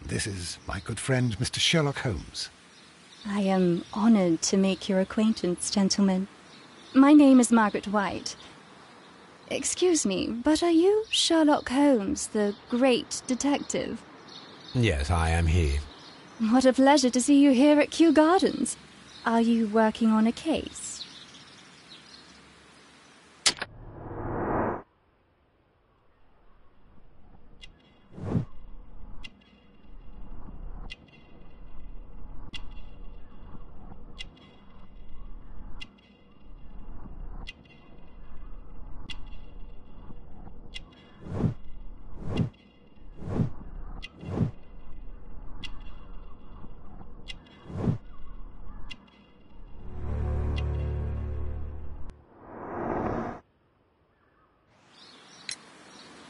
This is my good friend, Mr. Sherlock Holmes. I am honoured to make your acquaintance, gentlemen. My name is Margaret White. Excuse me, but are you Sherlock Holmes, the great detective? Yes, I am he. What a pleasure to see you here at Kew Gardens. Are you working on a case?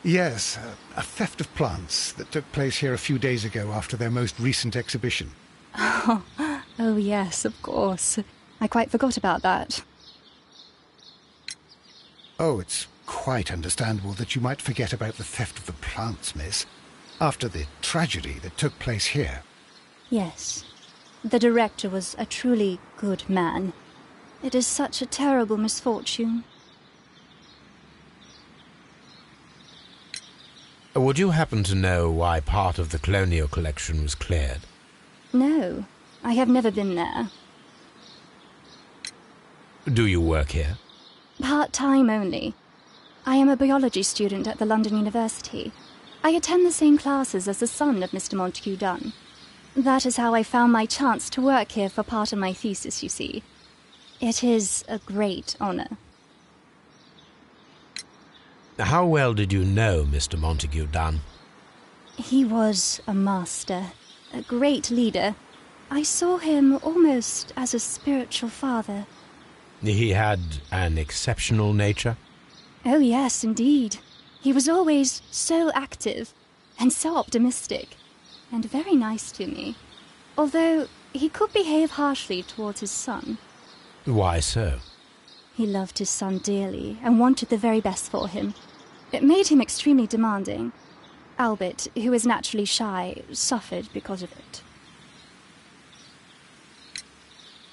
Yes, a theft of plants that took place here a few days ago after their most recent exhibition. Oh, yes, of course. I quite forgot about that. Oh, it's quite understandable that you might forget about the theft of the plants, miss, after the tragedy that took place here. Yes. The director was a truly good man. It is such a terrible misfortune. Would you happen to know why part of the colonial collection was cleared? No, I have never been there. Do you work here? Part-time only. I am a biology student at the London University. I attend the same classes as the son of Mr. Montague Dunn. That is how I found my chance to work here for part of my thesis, you see. It is a great honour. How well did you know Mr. Montague Dunn? He was a master, a great leader. I saw him almost as a spiritual father. He had an exceptional nature? Oh yes, indeed. He was always so active and so optimistic, and very nice to me, although he could behave harshly towards his son. Why so? He loved his son dearly and wanted the very best for him. It made him extremely demanding. Albert, who is naturally shy, suffered because of it.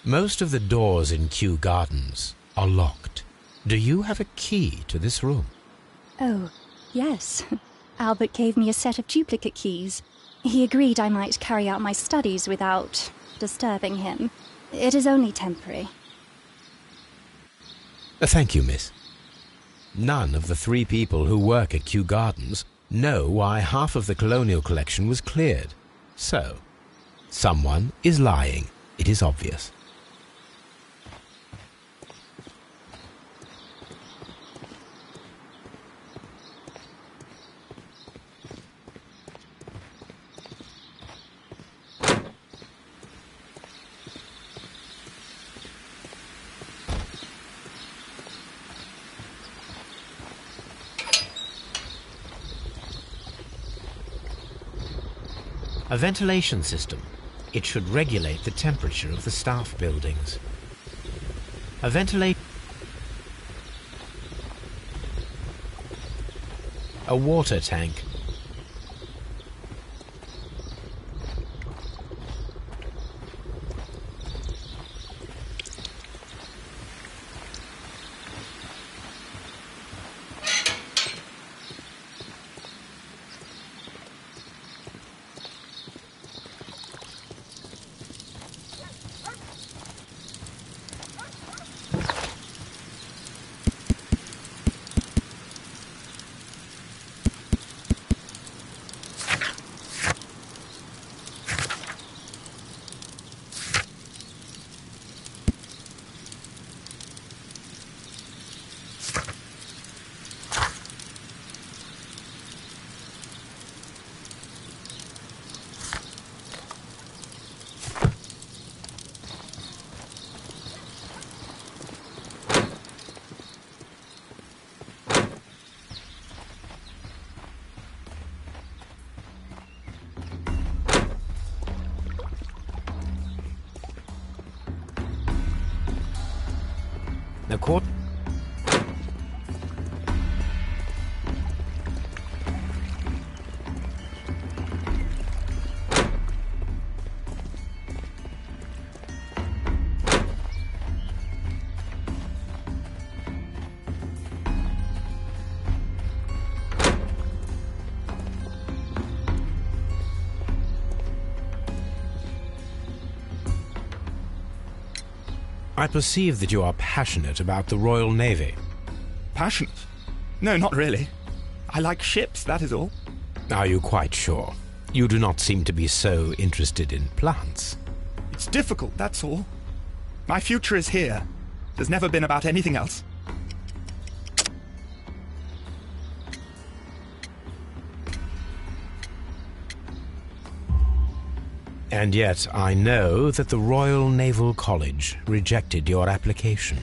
Most of the doors in Kew Gardens are locked. Do you have a key to this room? Oh, yes. Albert gave me a set of duplicate keys. He agreed I might carry out my studies without disturbing him. It is only temporary. Thank you, miss. None of the 3 people who work at Kew Gardens know why half of the colonial collection was cleared. So, someone is lying. It is obvious. A ventilation system. It should regulate the temperature of the staff buildings. A water tank. The court... I perceive that you are passionate about the Royal Navy. Passionate? No, not really. I like ships, that is all. Are you quite sure? You do not seem to be so interested in plants. It's difficult, that's all. My future is here. There's never been about anything else. And yet I know that the Royal Naval College rejected your application.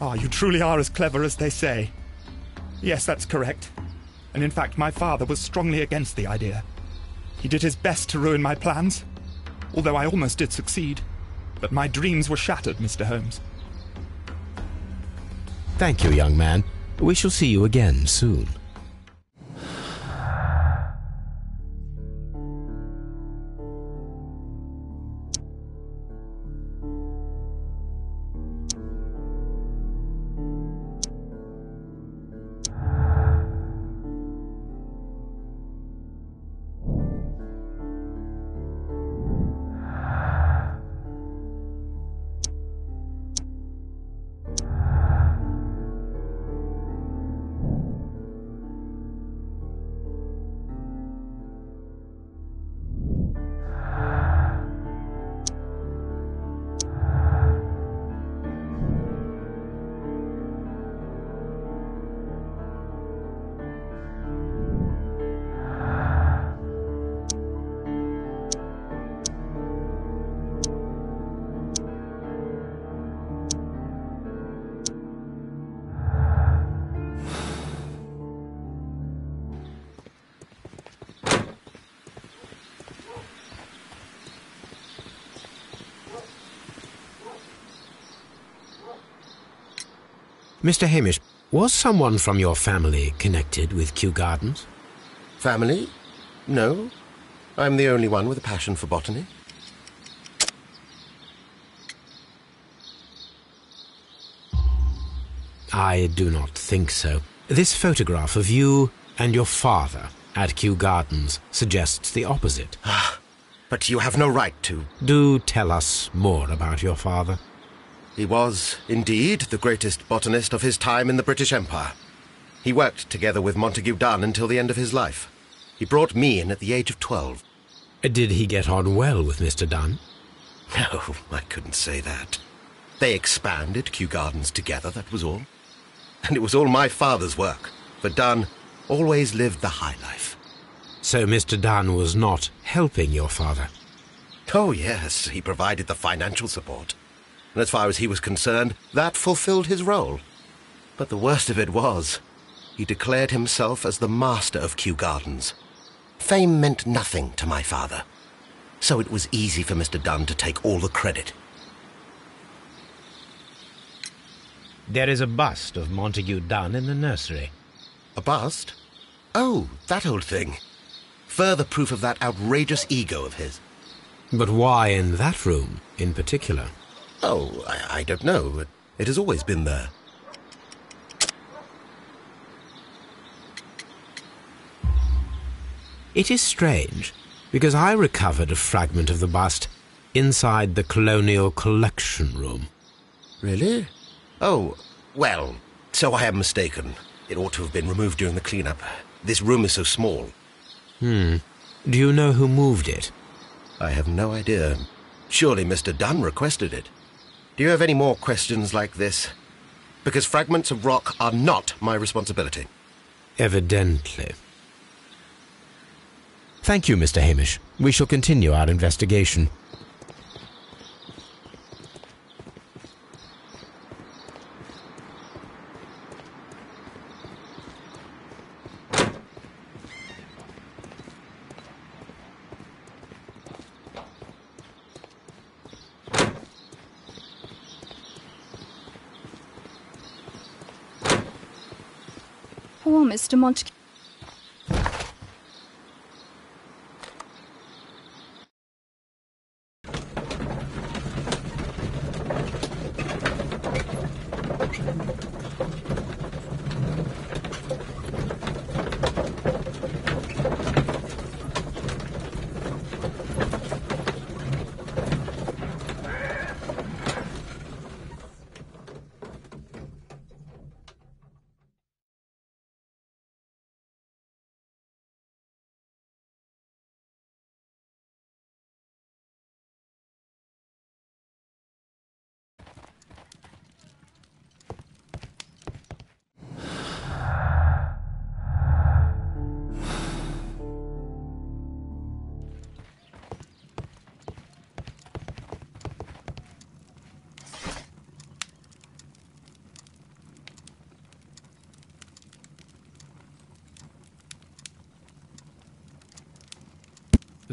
Ah, you truly are as clever as they say. Yes, that's correct. And in fact, my father was strongly against the idea. He did his best to ruin my plans, although I almost did succeed. But my dreams were shattered, Mr. Holmes. Thank you, young man. We shall see you again soon. Mr. Hamish, was someone from your family connected with Kew Gardens? Family? No. I'm the only one with a passion for botany. I do not think so. This photograph of you and your father at Kew Gardens suggests the opposite. But you have no right to. Do tell us more about your father. He was, indeed, the greatest botanist of his time in the British Empire. He worked together with Montague Dunn until the end of his life. He brought me in at the age of 12. Did he get on well with Mr. Dunn? No, I couldn't say that. They expanded Kew Gardens together, that was all. And it was all my father's work, for Dunn always lived the high life. So Mr. Dunn was not helping your father? Oh, yes, he provided the financial support. And as far as he was concerned, that fulfilled his role. But the worst of it was, he declared himself as the master of Kew Gardens. Fame meant nothing to my father, so it was easy for Mr. Dunn to take all the credit. There is a bust of Montague Dunn in the nursery. A bust? Oh, that old thing. Further proof of that outrageous ego of his. But why in that room in particular? Oh, I don't know. It has always been there. It is strange, because I recovered a fragment of the bust inside the Colonial Collection Room. Really? Oh, well, so I am mistaken. It ought to have been removed during the clean-up. This room is so small. Do you know who moved it? I have no idea. Surely Mr. Dunn requested it. Do you have any more questions like this? Because fragments of rock are not my responsibility. Evidently. Thank you, Mr. Hamish. We shall continue our investigation. Poor Mr. Montague.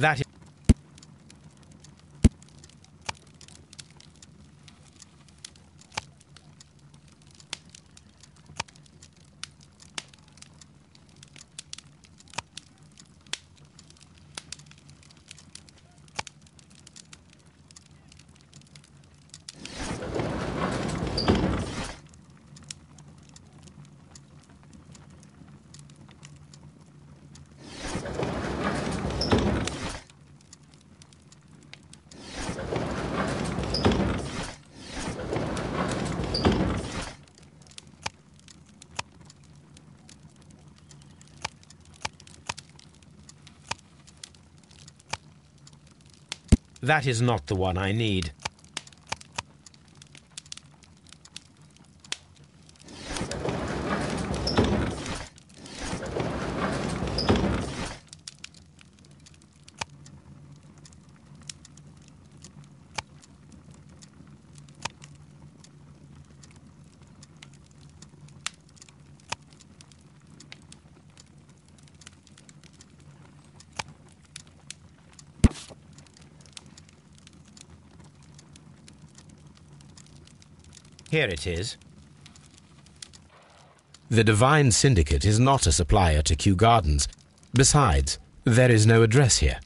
That That is not the one I need. Here it is. The Divine Syndicate is not a supplier to Kew Gardens. Besides, there is no address here.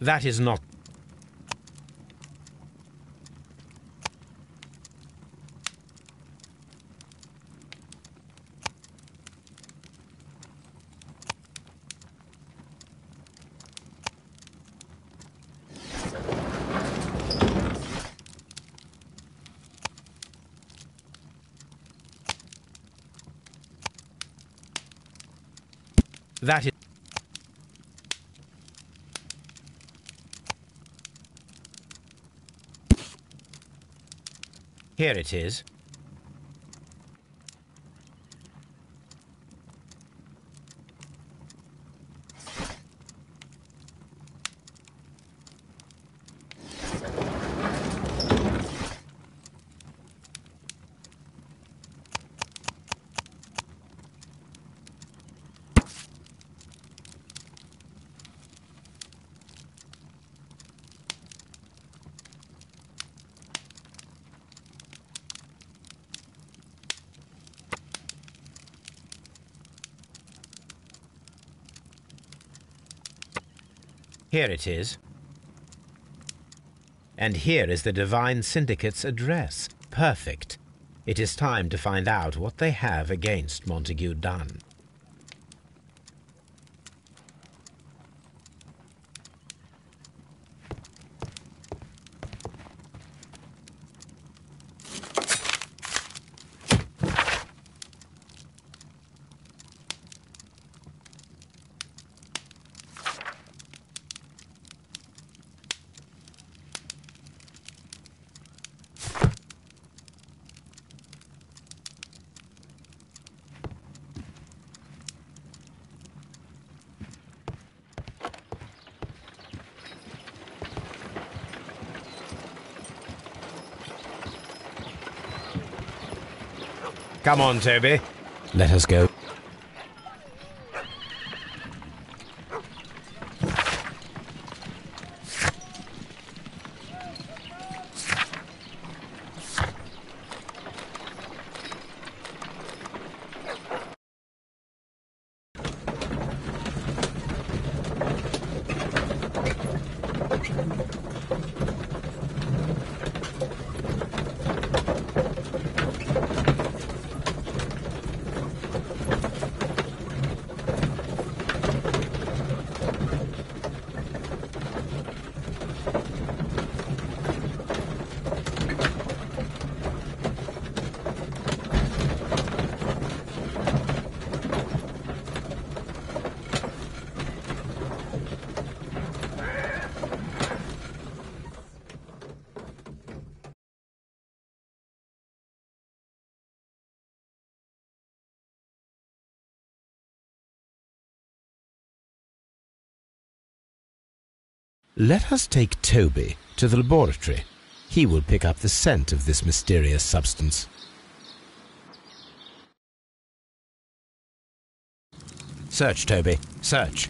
That is not... That is... Here it is. Here it is. And here is the Divine Syndicate's address. Perfect. It is time to find out what they have against Montague Dunn. Come on, Toby. Let us go. Let us take Toby to the laboratory. He will pick up the scent of this mysterious substance. Search, Toby. Search.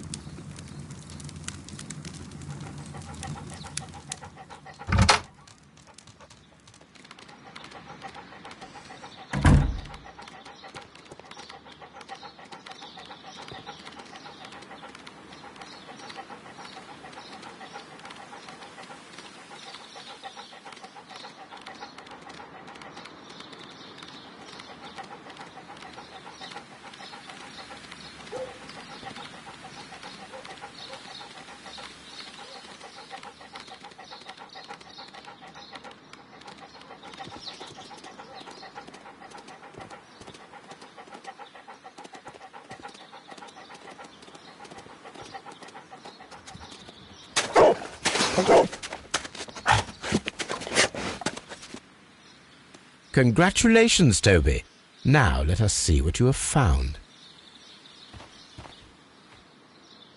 Congratulations, Toby. Now let us see what you have found.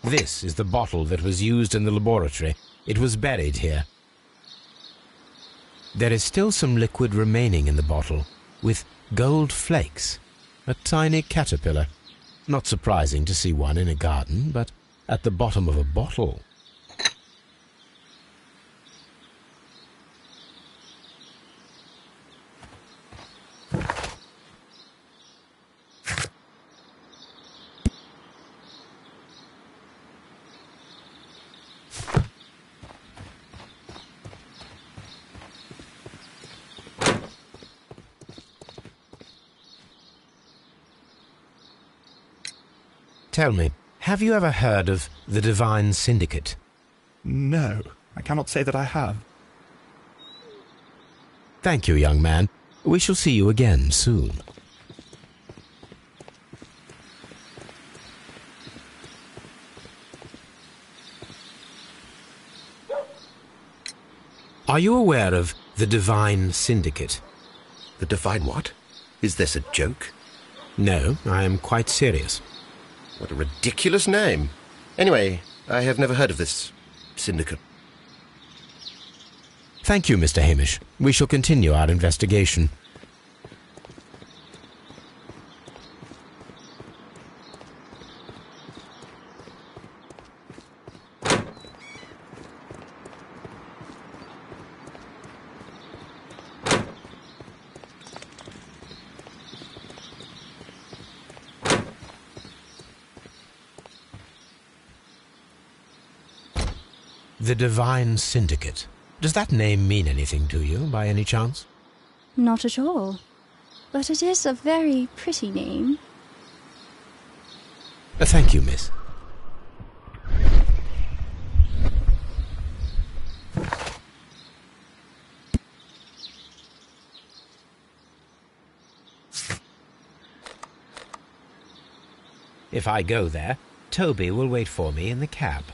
This is the bottle that was used in the laboratory. It was buried here. There is still some liquid remaining in the bottle, with gold flakes, a tiny caterpillar. Not surprising to see one in a garden, but at the bottom of a bottle. Tell me, have you ever heard of the Divine Syndicate? No, I cannot say that I have. Thank you, young man. We shall see you again soon. Are you aware of the Divine Syndicate? The Divine what? Is this a joke? No, I am quite serious. What a ridiculous name. Anyway, I have never heard of this syndicate. Thank you, Mr. Hamish. We shall continue our investigation. The Divine Syndicate. Does that name mean anything to you, by any chance? Not at all. But it is a very pretty name. Thank you, miss. If I go there, Toby will wait for me in the cab.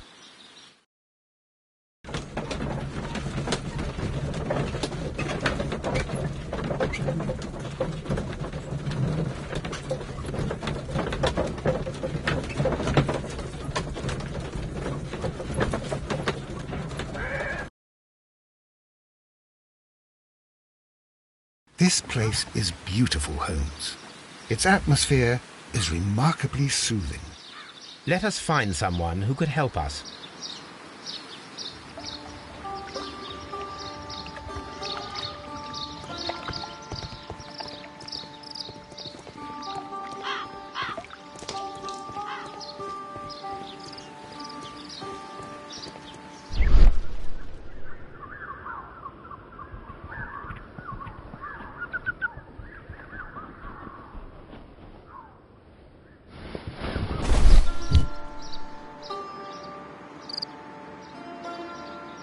This place is beautiful, Holmes. Its atmosphere is remarkably soothing. Let us find someone who could help us.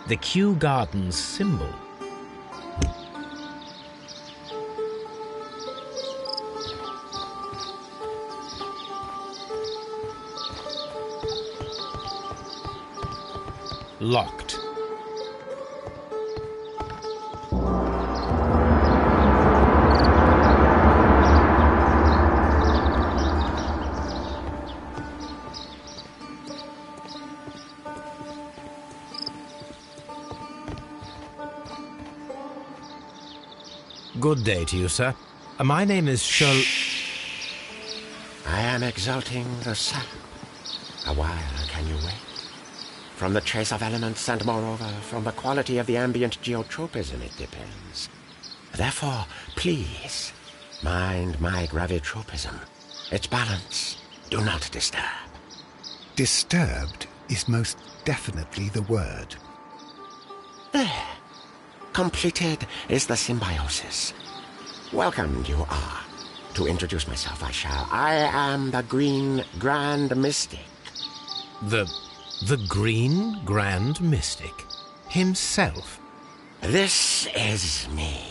The Kew Gardens symbol. Locked. Good day to you, sir. My name is Sherlock... I am exalting the sap. A while can you wait? From the trace of elements and, moreover, from the quality of the ambient geotropism it depends. Therefore, please, mind my gravitropism. Its balance. Do not disturb. Disturbed is most definitely the word. There. Completed is the symbiosis. Welcome you are. To introduce myself I shall. I am the Green Grand Mystic. The Green Grand Mystic? Himself? This is me.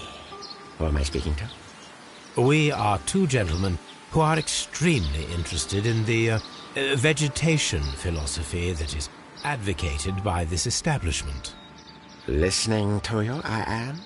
Who am I speaking to? We are two gentlemen who are extremely interested in the vegetation philosophy that is advocated by this establishment. Listening to you, I am.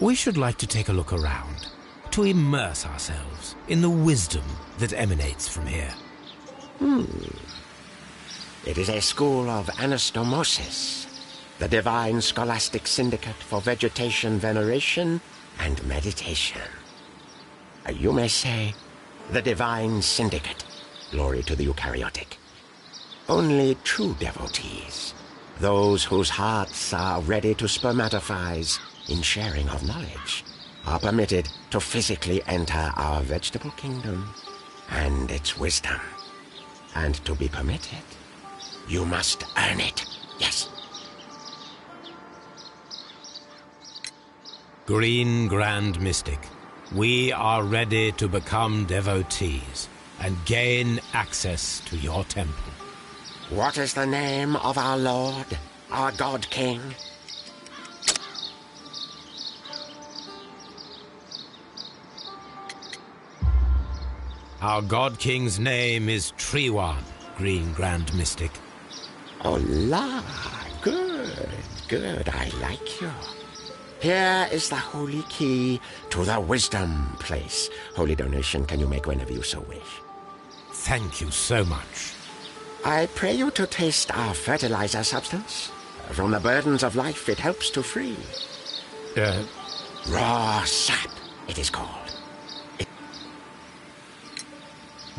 We should like to take a look around, to immerse ourselves in the wisdom that emanates from here. It is a school of anastomosis, the divine scholastic syndicate for vegetation veneration and meditation. You may say, the divine syndicate, glory to the eukaryotic. Only true devotees, those whose hearts are ready to spermatophize in sharing of knowledge, are permitted to physically enter our vegetable kingdom and its wisdom. And to be permitted, you must earn it. Yes. Green Grand Mystic, we are ready to become devotees and gain access to your temple. What is the name of our Lord, our God King? Our God King's name is Treewan, Green Grand Mystic. Oh, la! Good, good, I like you. Here is the holy key to the wisdom place. Holy donation can you make whenever you so wish. Thank you so much. I pray you to taste our fertilizer substance. From the burdens of life it helps to free. Raw sap, it is called.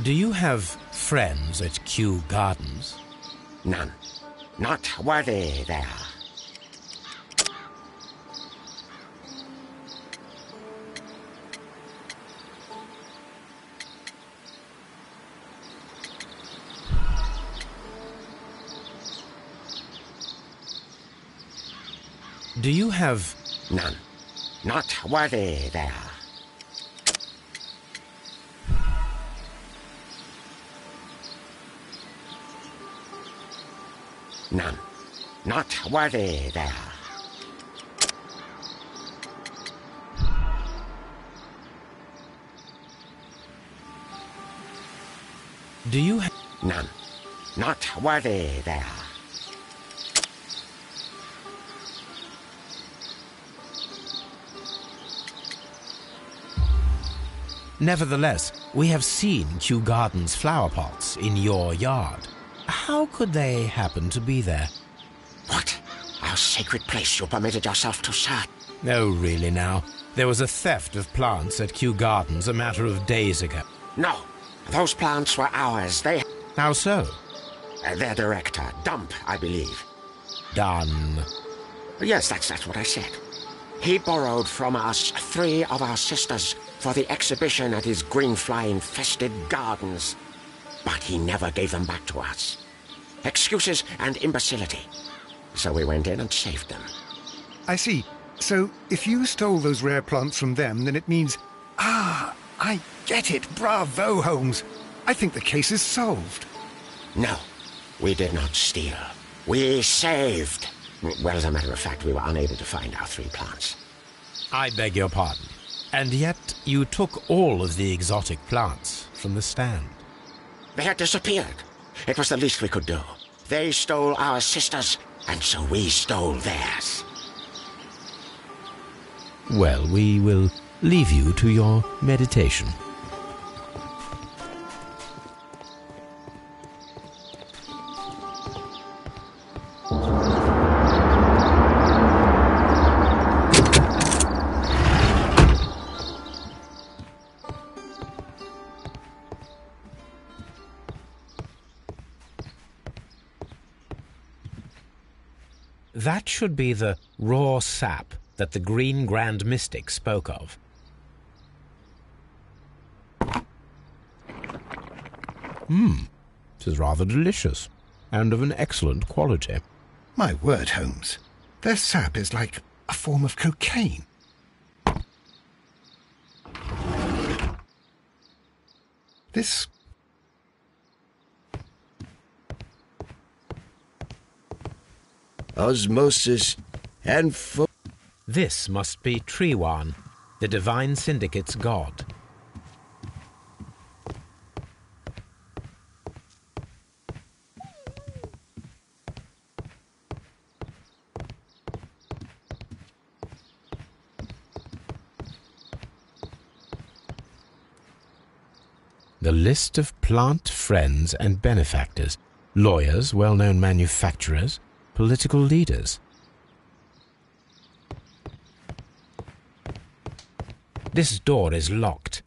Do you have friends at Kew Gardens? None. Not worthy there. Do you have... None. Not worthy there. None. Not worthy there. Do you have... None. Not worthy there. Nevertheless, we have seen Kew Gardens flower pots in your yard. How could they happen to be there? What? Our sacred place you permitted yourself to search? Oh, really now? There was a theft of plants at Kew Gardens a matter of days ago. No. Those plants were ours. They... How so? Their director, Dump, I believe. Done. Yes, that's what I said. He borrowed from us 3 of our sisters for the exhibition at his greenfly-infested gardens. But he never gave them back to us. Excuses and imbecility. So we went in and saved them. I see. So, if you stole those rare plants from them, then it means... Ah, I get it. Bravo, Holmes. I think the case is solved. No, we did not steal. We saved. Well, as a matter of fact, we were unable to find our 3 plants. I beg your pardon. And yet you took all of the exotic plants from the stand. They had disappeared. It was the least we could do. They stole our sisters, and so we stole theirs. Well, we will leave you to your meditation. That should be the raw sap that the Green Grand Mystic spoke of. It is rather delicious, and of an excellent quality. My word, Holmes. Their sap is like a form of cocaine. This... Osmosis and This must be Triwan, the Divine Syndicate's god. The list of plant friends and benefactors, lawyers, well-known manufacturers, political leaders. This door is locked.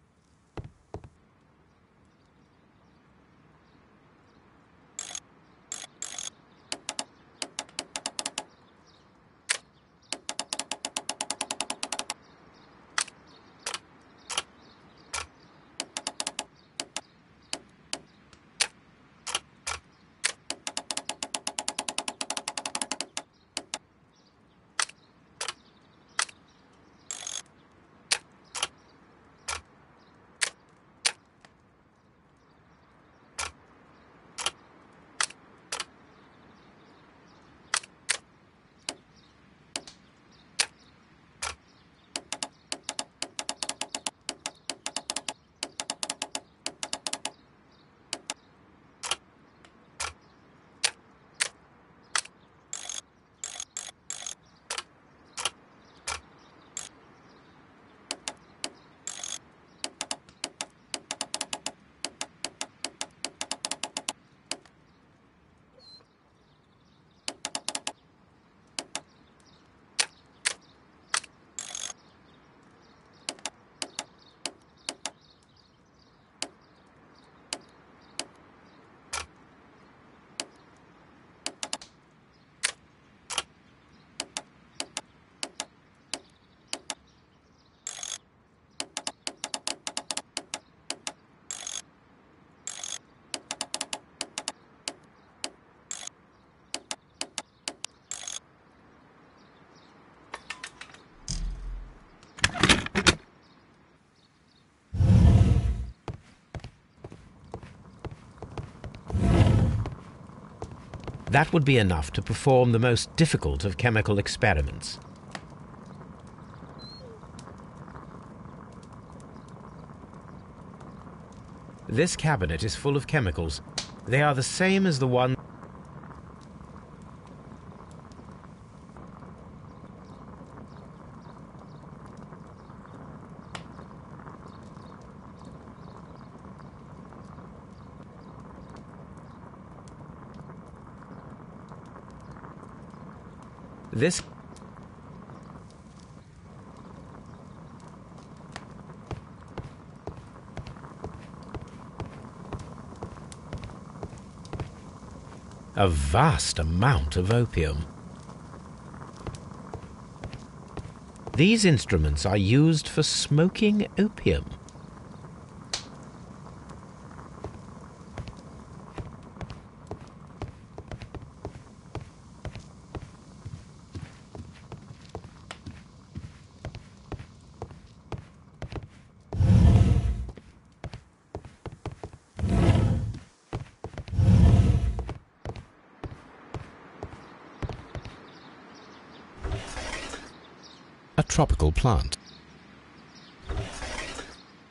That would be enough to perform the most difficult of chemical experiments. This cabinet is full of chemicals, They are the same as the one... This... A vast amount of opium. These instruments are used for smoking opium. A tropical plant.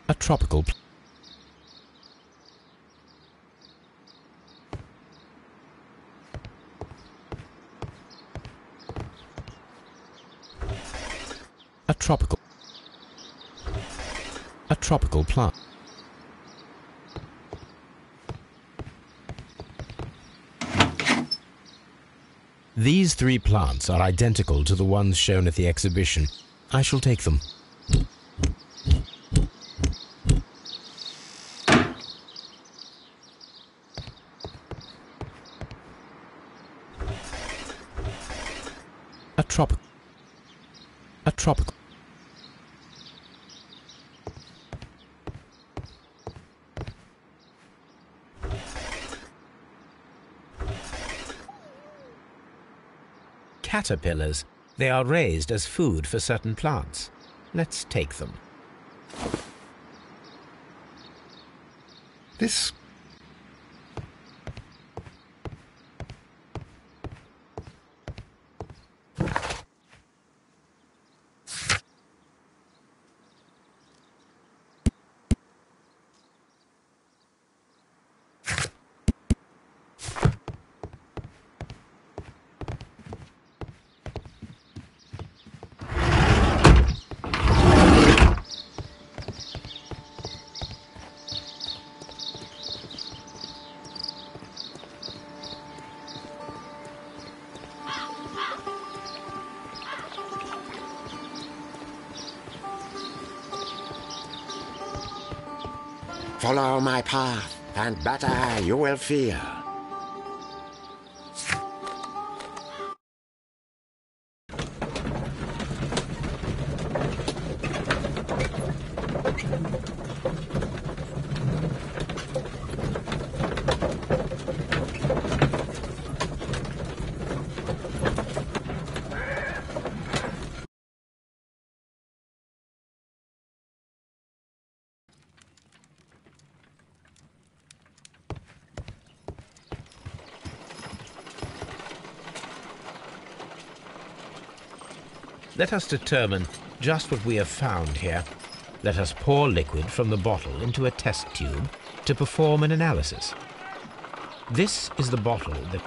A tropical plant. A tropical plant. These three plants are identical to the ones shown at the exhibition. I shall take them. A tropical. Caterpillars. They are raised as food for certain plants. Let's take them. This... Follow my path, and better you will feel. Let us determine just what we have found here. Let us pour liquid from the bottle into a test tube to perform an analysis. This is the bottle that...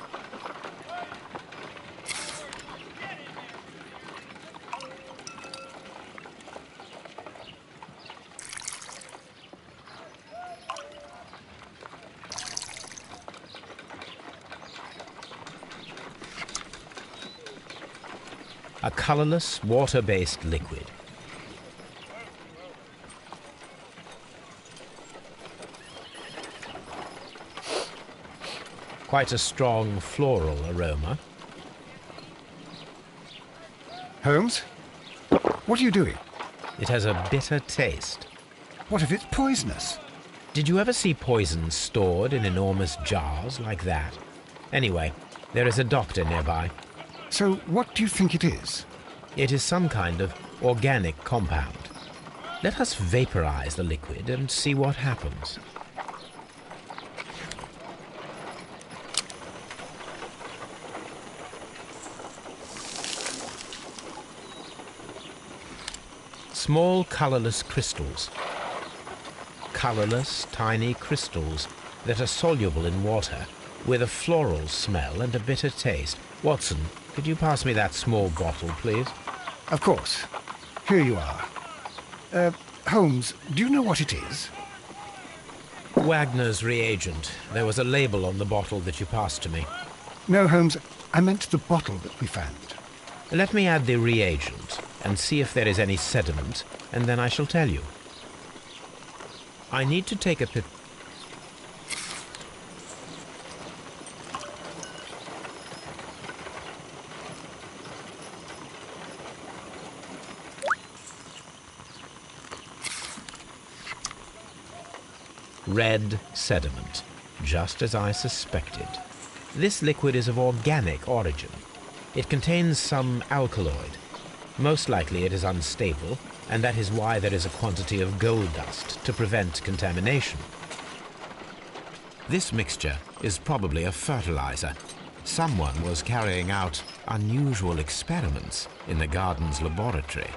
A colorless, water-based liquid. Quite a strong floral aroma. Holmes? What are you doing? It has a bitter taste. What if it's poisonous? Did you ever see poison stored in enormous jars like that? Anyway, there is a doctor nearby. So what do you think it is? It is some kind of organic compound. Let us vaporize the liquid and see what happens. Small colorless crystals. Colorless, tiny crystals that are soluble in water, with a floral smell and a bitter taste. Watson, could you pass me that small bottle, please? Of course. Here you are. Holmes, do you know what it is? Wagner's reagent. There was a label on the bottle that you passed to me. No, Holmes, I meant the bottle that we found. Let me add the reagent and see if there is any sediment, and then I shall tell you. I need to take a red sediment, just as I suspected. This liquid is of organic origin. It contains some alkaloid. Most likely it is unstable, and that is why there is a quantity of gold dust to prevent contamination. This mixture is probably a fertilizer. Someone was carrying out unusual experiments in the garden's laboratory.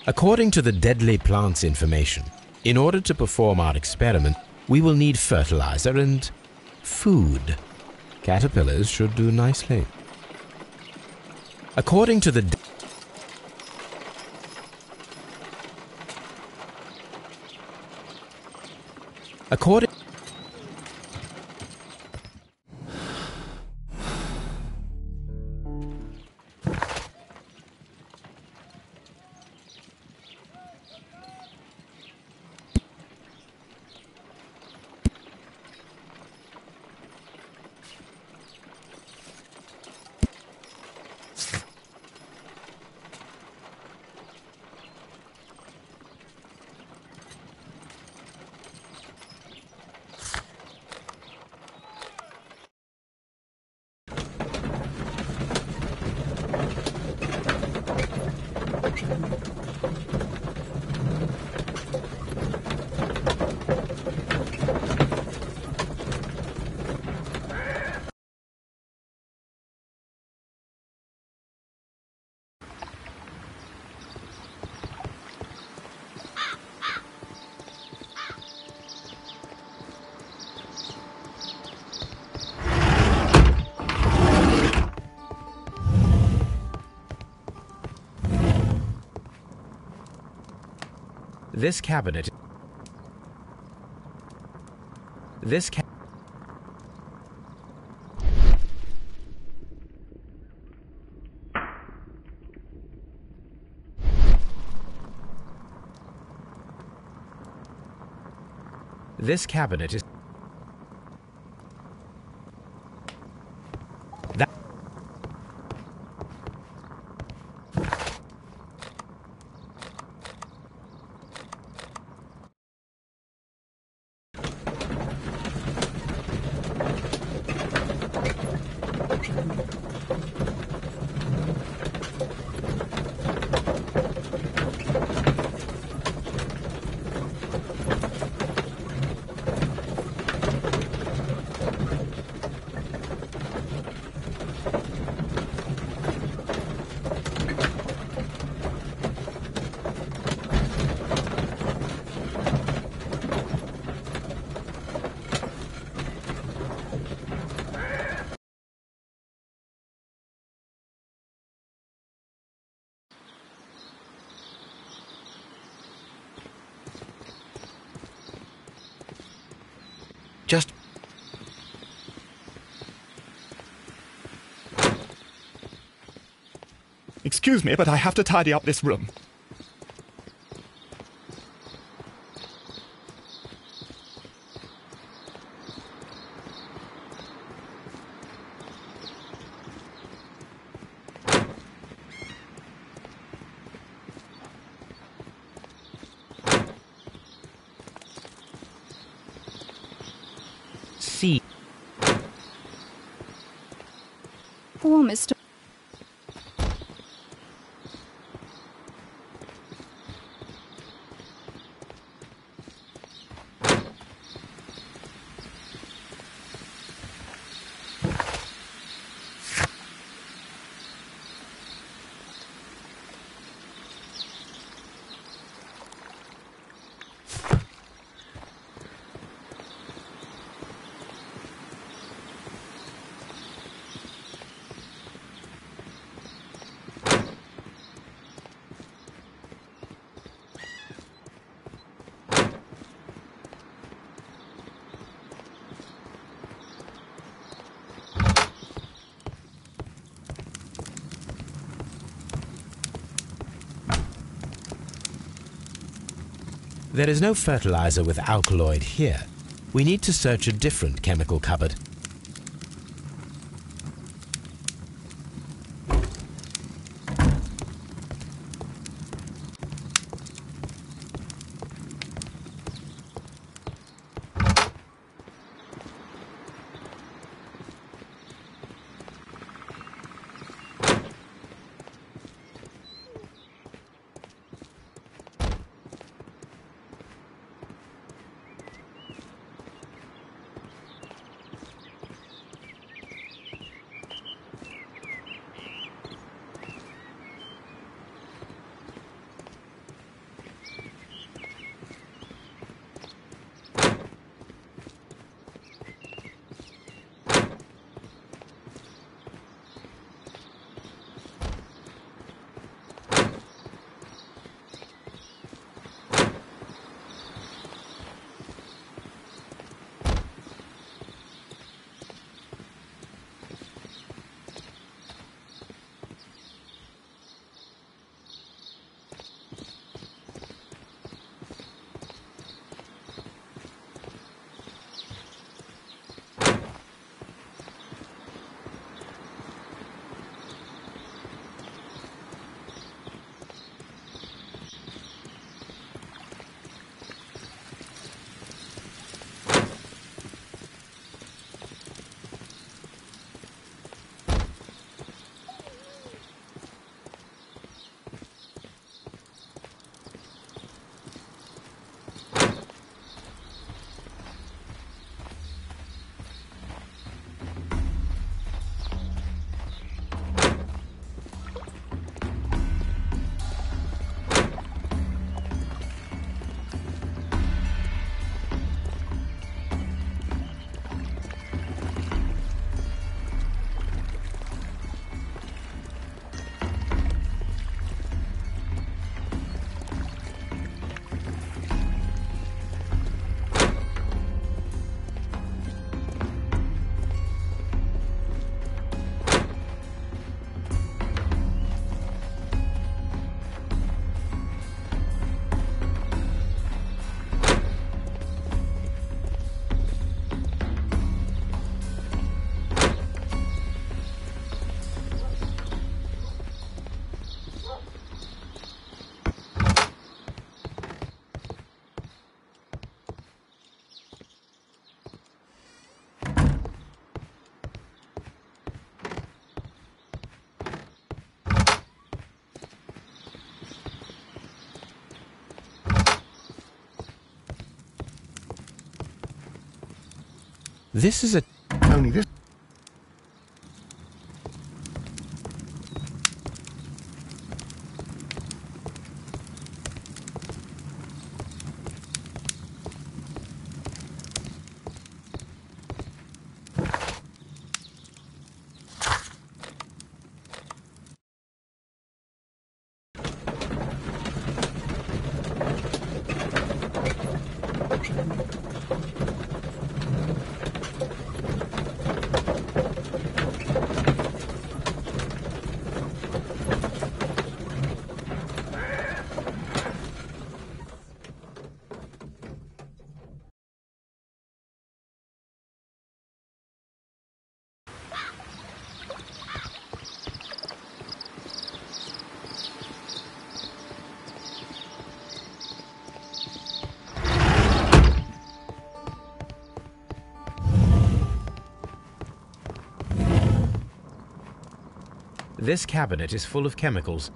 According to the deadly plants information, in order to perform our experiment, we will need fertilizer and food. Caterpillars should do nicely. According to the According this cabinet This cabinet is Just... Excuse me, but I have to tidy up this room. See. Poor Mr. There is no fertilizer with alkaloid here. We need to search a different chemical cupboard. This is a... Only this. This cabinet is full of chemicals.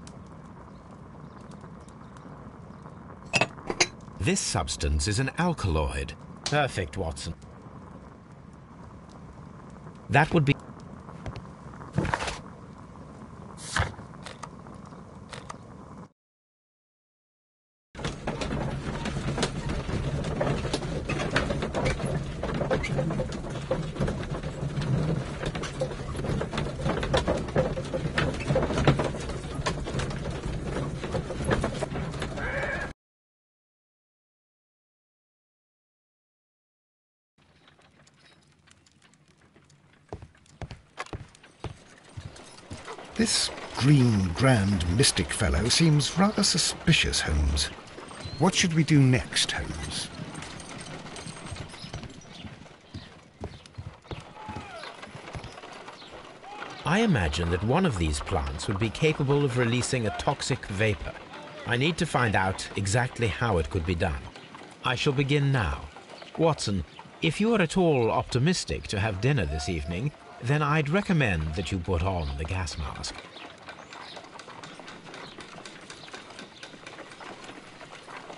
This substance is an alkaloid. Perfect, Watson. That would be... This green grand mystic fellow seems rather suspicious, Holmes. What should we do next, Holmes? I imagine that one of these plants would be capable of releasing a toxic vapor. I need to find out exactly how it could be done. I shall begin now. Watson, if you are at all optimistic to have dinner this evening, then I'd recommend that you put on the gas mask.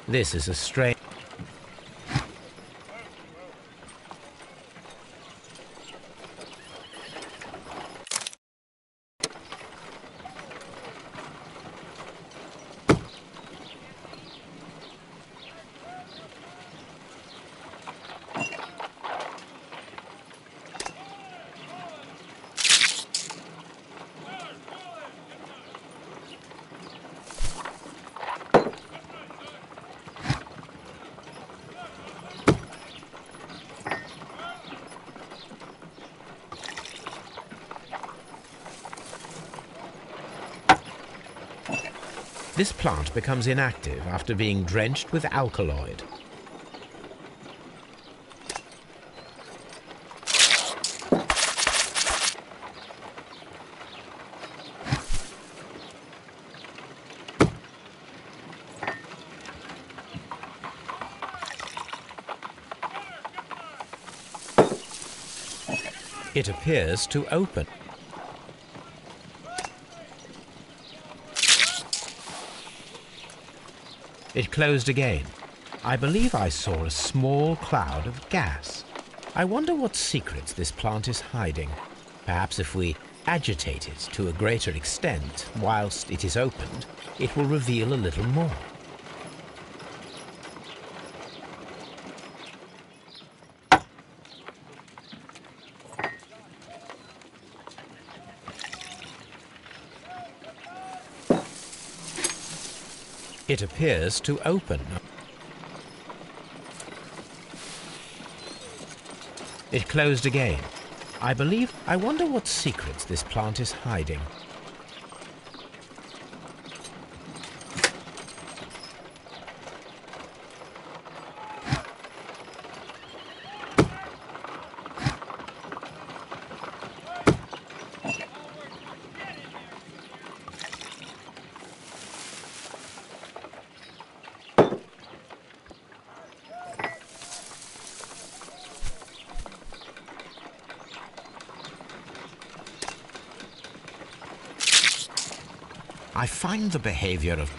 This is a strange... This plant becomes inactive after being drenched with alkaloid. It appears to open. It closed again. I believe I saw a small cloud of gas. I wonder what secrets this plant is hiding. Perhaps if we agitate it to a greater extent whilst it is opened, it will reveal a little more. It appears to open. It closed again. I wonder what secrets this plant is hiding. I find the behavior of...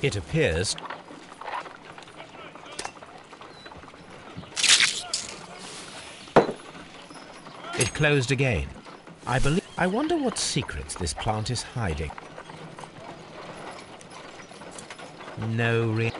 It appears... It closed again. I wonder what secrets this plant is hiding. No real...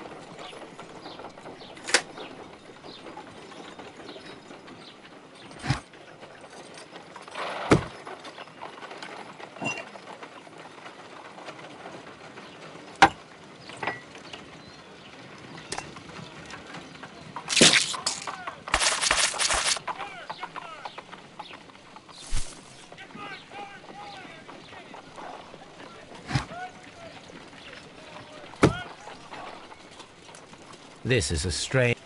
This is a strange...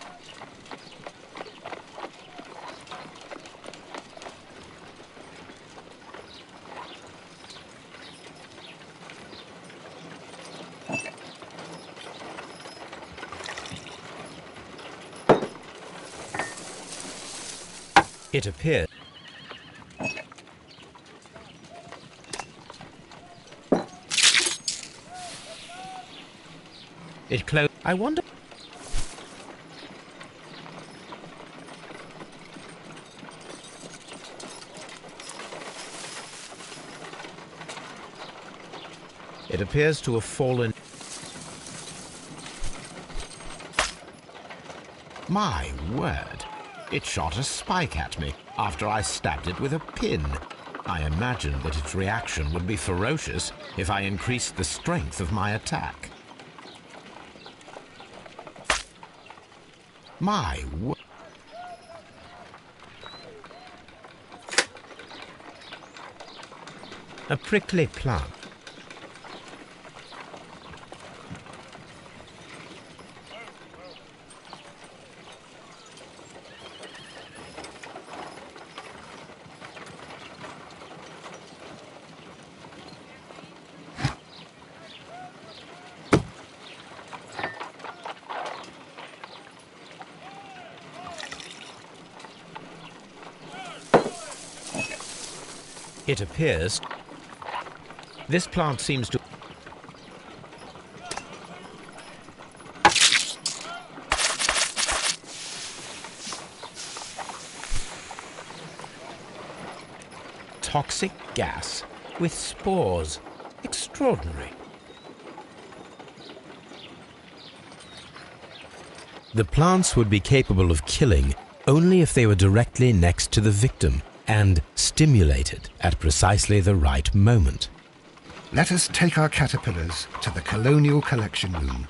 It appears... It closed... I wonder... It appears to have fallen... My word! It shot a spike at me after I stabbed it with a pin. I imagined that its reaction would be ferocious if I increased the strength of my attack. My word! A prickly plant. It appears this plant seems to... Toxic gas with spores. Extraordinary. The plants would be capable of killing only if they were directly next to the victim and stimulated at precisely the right moment. Let us take our caterpillars to the Colonial Collection Room.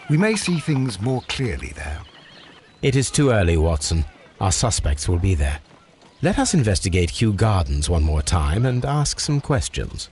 We may see things more clearly there. It is too early, Watson. Our suspects will be there. Let us investigate Kew Gardens one more time and ask some questions.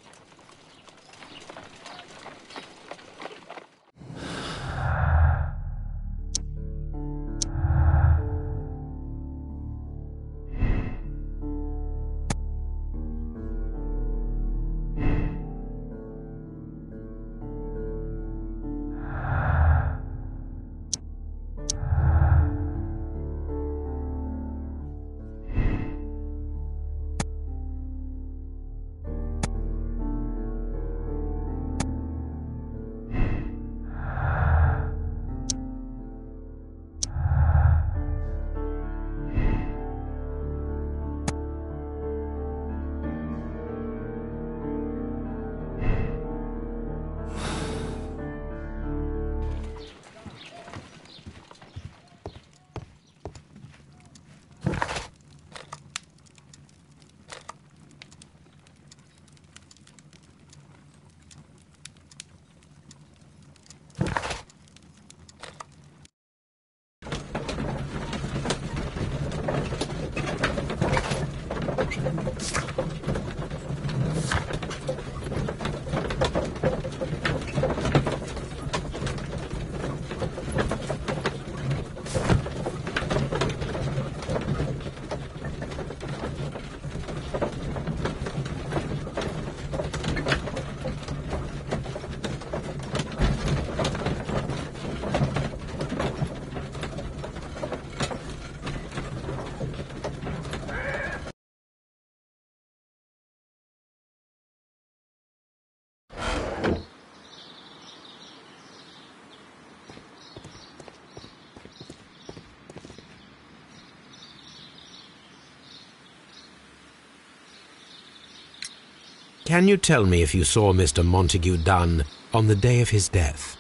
Can you tell me if you saw Mr. Montague Dunn on the day of his death?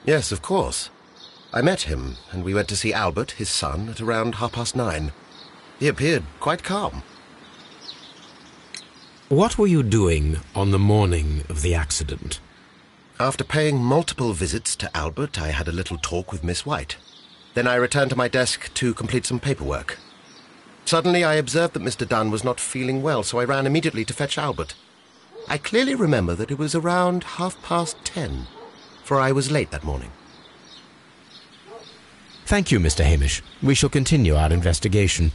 Yes, of course. I met him, and we went to see Albert, his son, at around 9:30. He appeared quite calm. What were you doing on the morning of the accident? After paying multiple visits to Albert, I had a little talk with Miss White. Then I returned to my desk to complete some paperwork. Suddenly I observed that Mr. Dunn was not feeling well, so I ran immediately to fetch Albert. I clearly remember that it was around 10:30, for I was late that morning. Thank you, Mr. Hamish. We shall continue our investigation.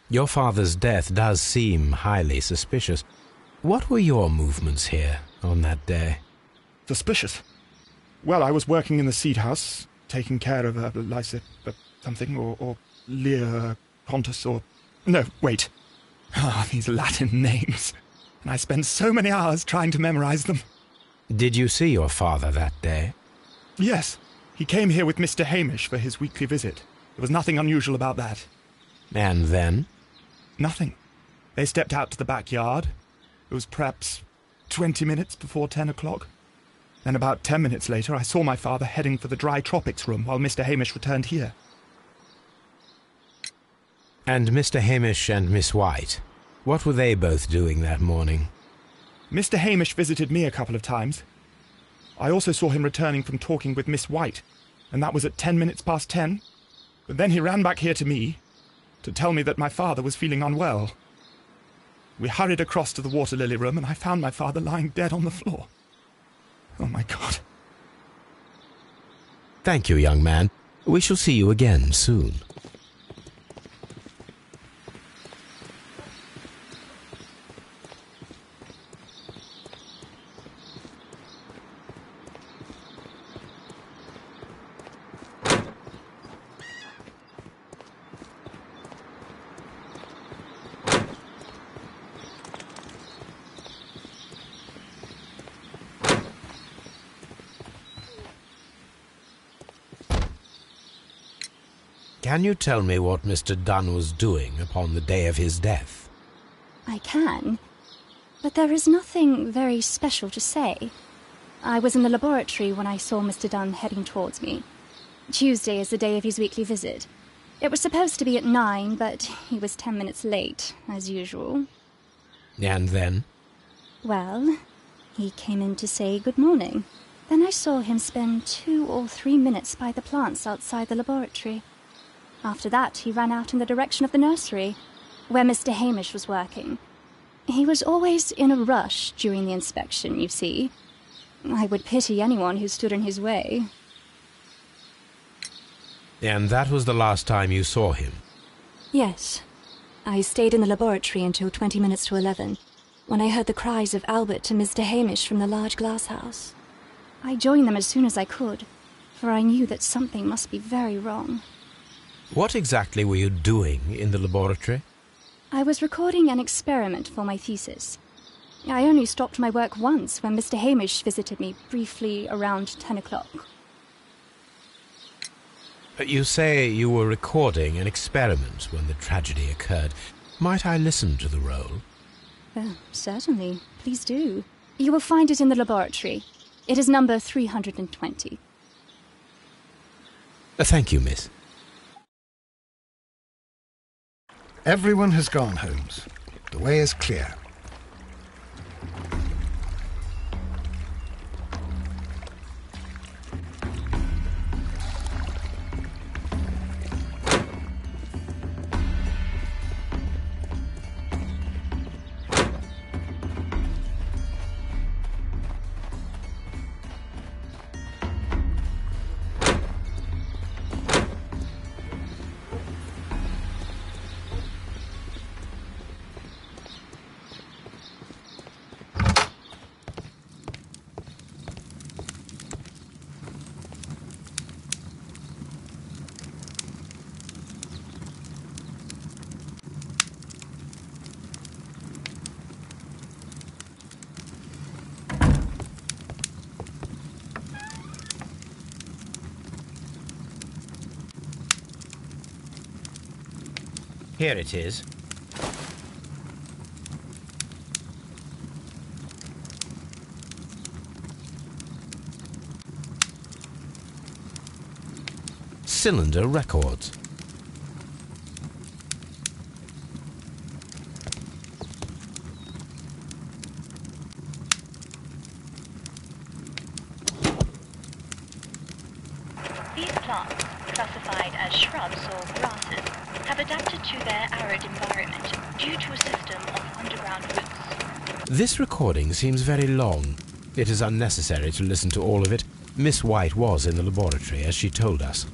Your father's death does seem highly suspicious. What were your movements here on that day? Suspicious. Well, I was working in the seed house, taking care of Lysa something, or Lear Pontus, or... No, wait. These Latin names. And I spent so many hours trying to memorize them. Did you see your father that day? Yes. He came here with Mr. Hamish for his weekly visit. There was nothing unusual about that. And then? Nothing. They stepped out to the backyard. It was perhaps 20 minutes before 10 o'clock. Then about 10 minutes later, I saw my father heading for the dry tropics room while Mr. Hamish returned here. And Mr. Hamish and Miss White, what were they both doing that morning? Mr. Hamish visited me a couple of times. I also saw him returning from talking with Miss White, and that was at 10 minutes past 10. But then he ran back here to me to tell me that my father was feeling unwell. We hurried across to the water lily room, and I found my father lying dead on the floor. Oh, my God. Thank you, young man. We shall see you again soon. Can you tell me what Mr. Dunn was doing upon the day of his death? I can, but there is nothing very special to say. I was in the laboratory when I saw Mr. Dunn heading towards me. Tuesday is the day of his weekly visit. It was supposed to be at 9, but he was 10 minutes late, as usual. And then? Well, he came in to say good morning. Then I saw him spend 2 or 3 minutes by the plants outside the laboratory. After that, he ran out in the direction of the nursery, where Mr. Hamish was working. He was always in a rush during the inspection, you see. I would pity anyone who stood in his way. And that was the last time you saw him? Yes. I stayed in the laboratory until 20 minutes to 11, when I heard the cries of Albert and Mr. Hamish from the large glass house. I joined them as soon as I could, for I knew that something must be very wrong. What exactly were you doing in the laboratory? I was recording an experiment for my thesis. I only stopped my work once when Mr. Hamish visited me briefly around 10 o'clock. You say you were recording an experiment when the tragedy occurred. Might I listen to the roll? Certainly. Please do. You will find it in the laboratory. It is number 320. Thank you, miss. Everyone has gone, Holmes. The way is clear. Here it is. Cylinder records. These plants, classified as shrubs or grasses, have adapted to their arid environment due to a system of underground roots. This recording seems very long. It is unnecessary to listen to all of it. Miss White was in the laboratory, as she told us.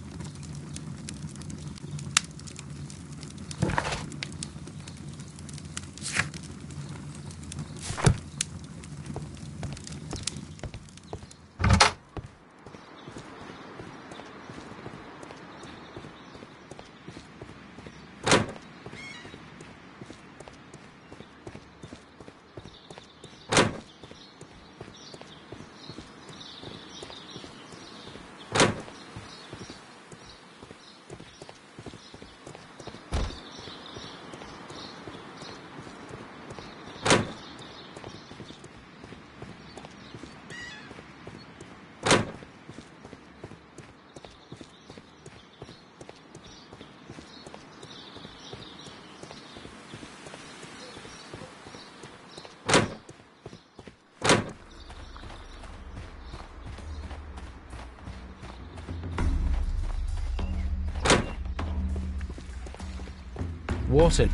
water...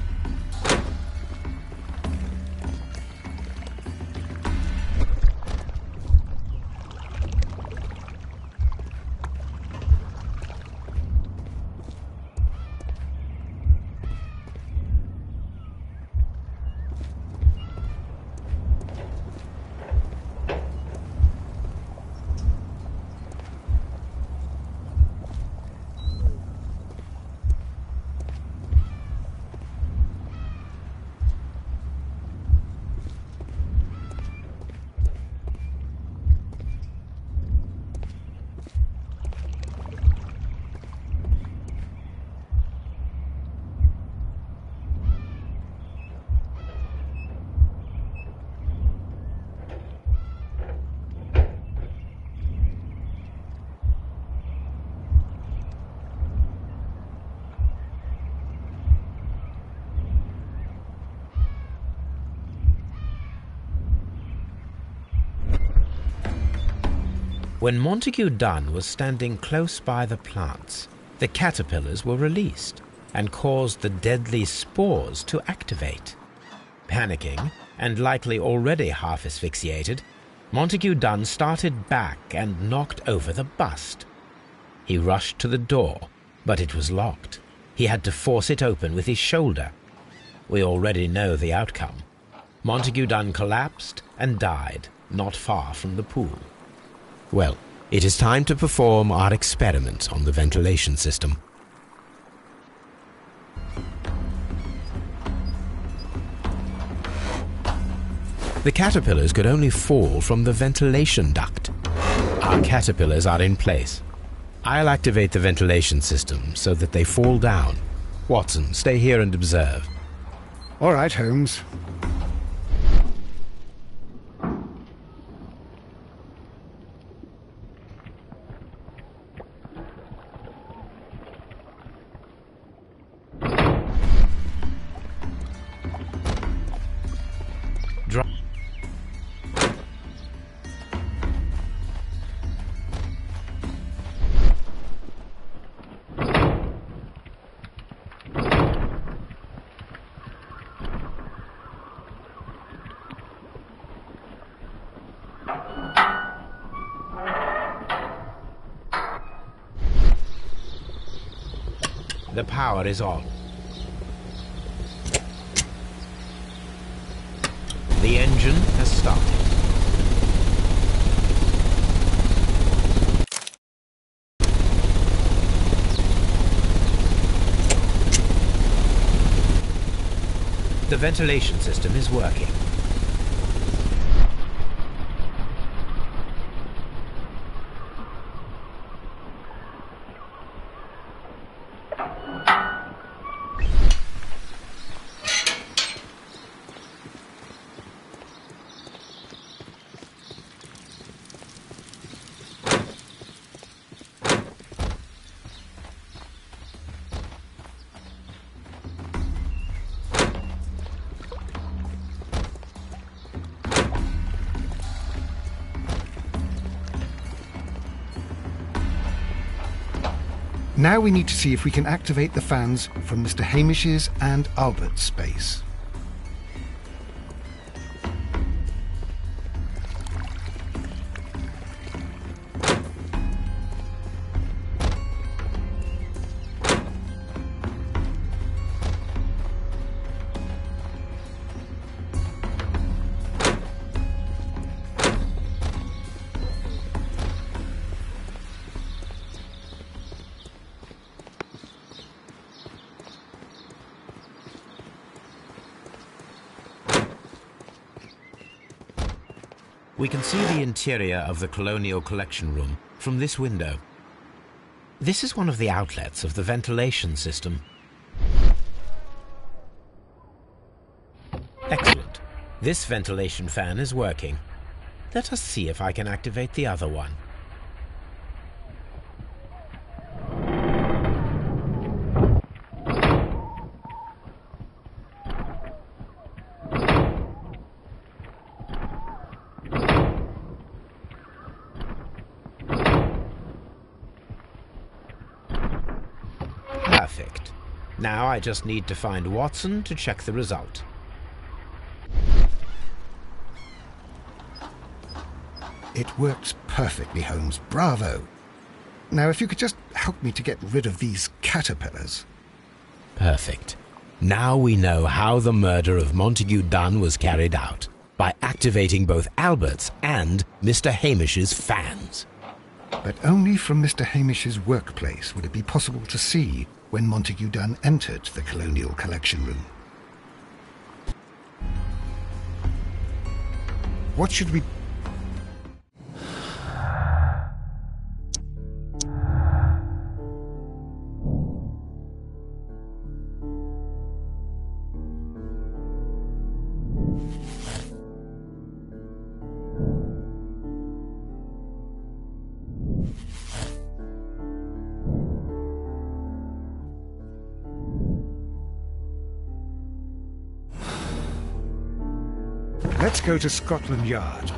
When Montague Dunn was standing close by the plants, the caterpillars were released and caused the deadly spores to activate. Panicking, and likely already half asphyxiated, Montague Dunn started back and knocked over the bust. He rushed to the door, but it was locked. He had to force it open with his shoulder. We already know the outcome. Montague Dunn collapsed and died not far from the pool. Well, it is time to perform our experiment on the ventilation system. The caterpillars could only fall from the ventilation duct. Our caterpillars are in place. I'll activate the ventilation system so that they fall down. Watson, stay here and observe. All right, Holmes. The power is on. The engine has started. The ventilation system is working. Now we need to see if we can activate the fans from Mr. Hamish's and Albert's space. We can see the interior of the Colonial Collection Room from this window. This is one of the outlets of the ventilation system. Excellent. This ventilation fan is working. Let us see if I can activate the other one. Perfect. Now I just need to find Watson to check the result. It works perfectly, Holmes. Bravo. Now, if you could just help me to get rid of these caterpillars. Perfect. Now we know how the murder of Montague Dunn was carried out, by activating both Albert's and Mr. Hamish's fans. But only from Mr. Hamish's workplace would it be possible to see when Montague Dunn entered the Colonial Collection Room. What should we... Let's go to Scotland Yard.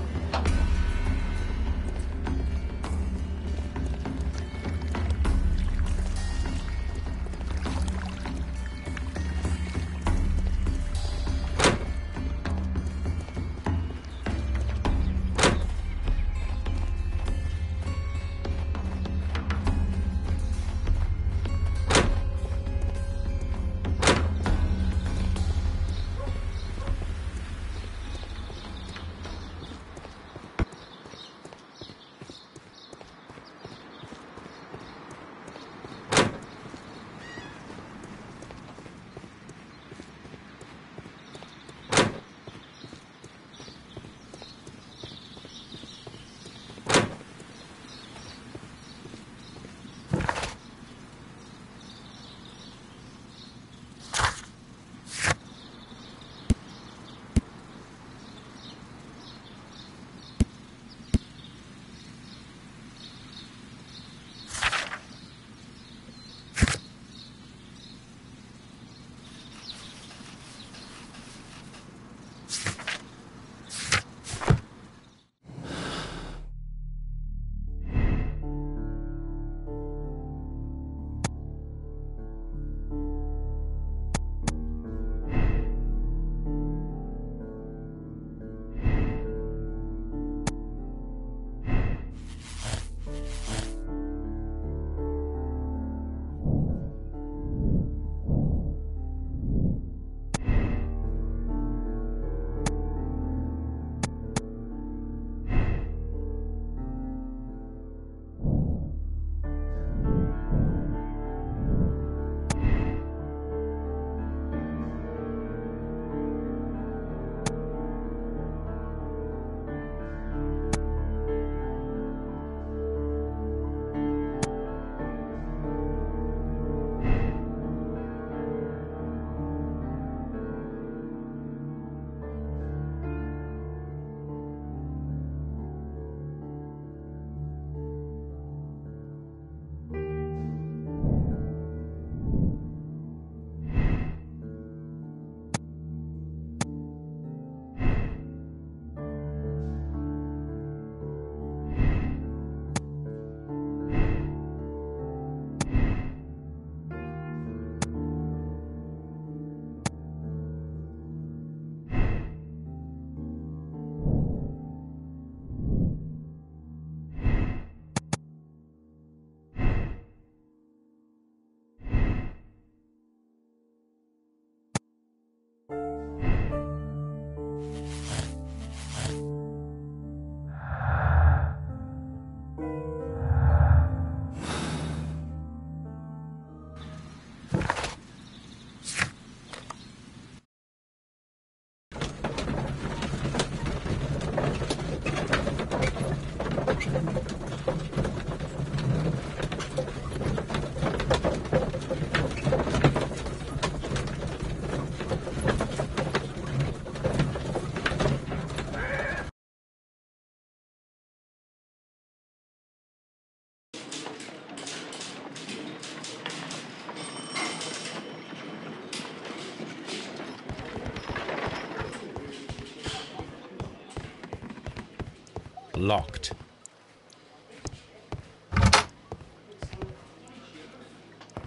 Locked.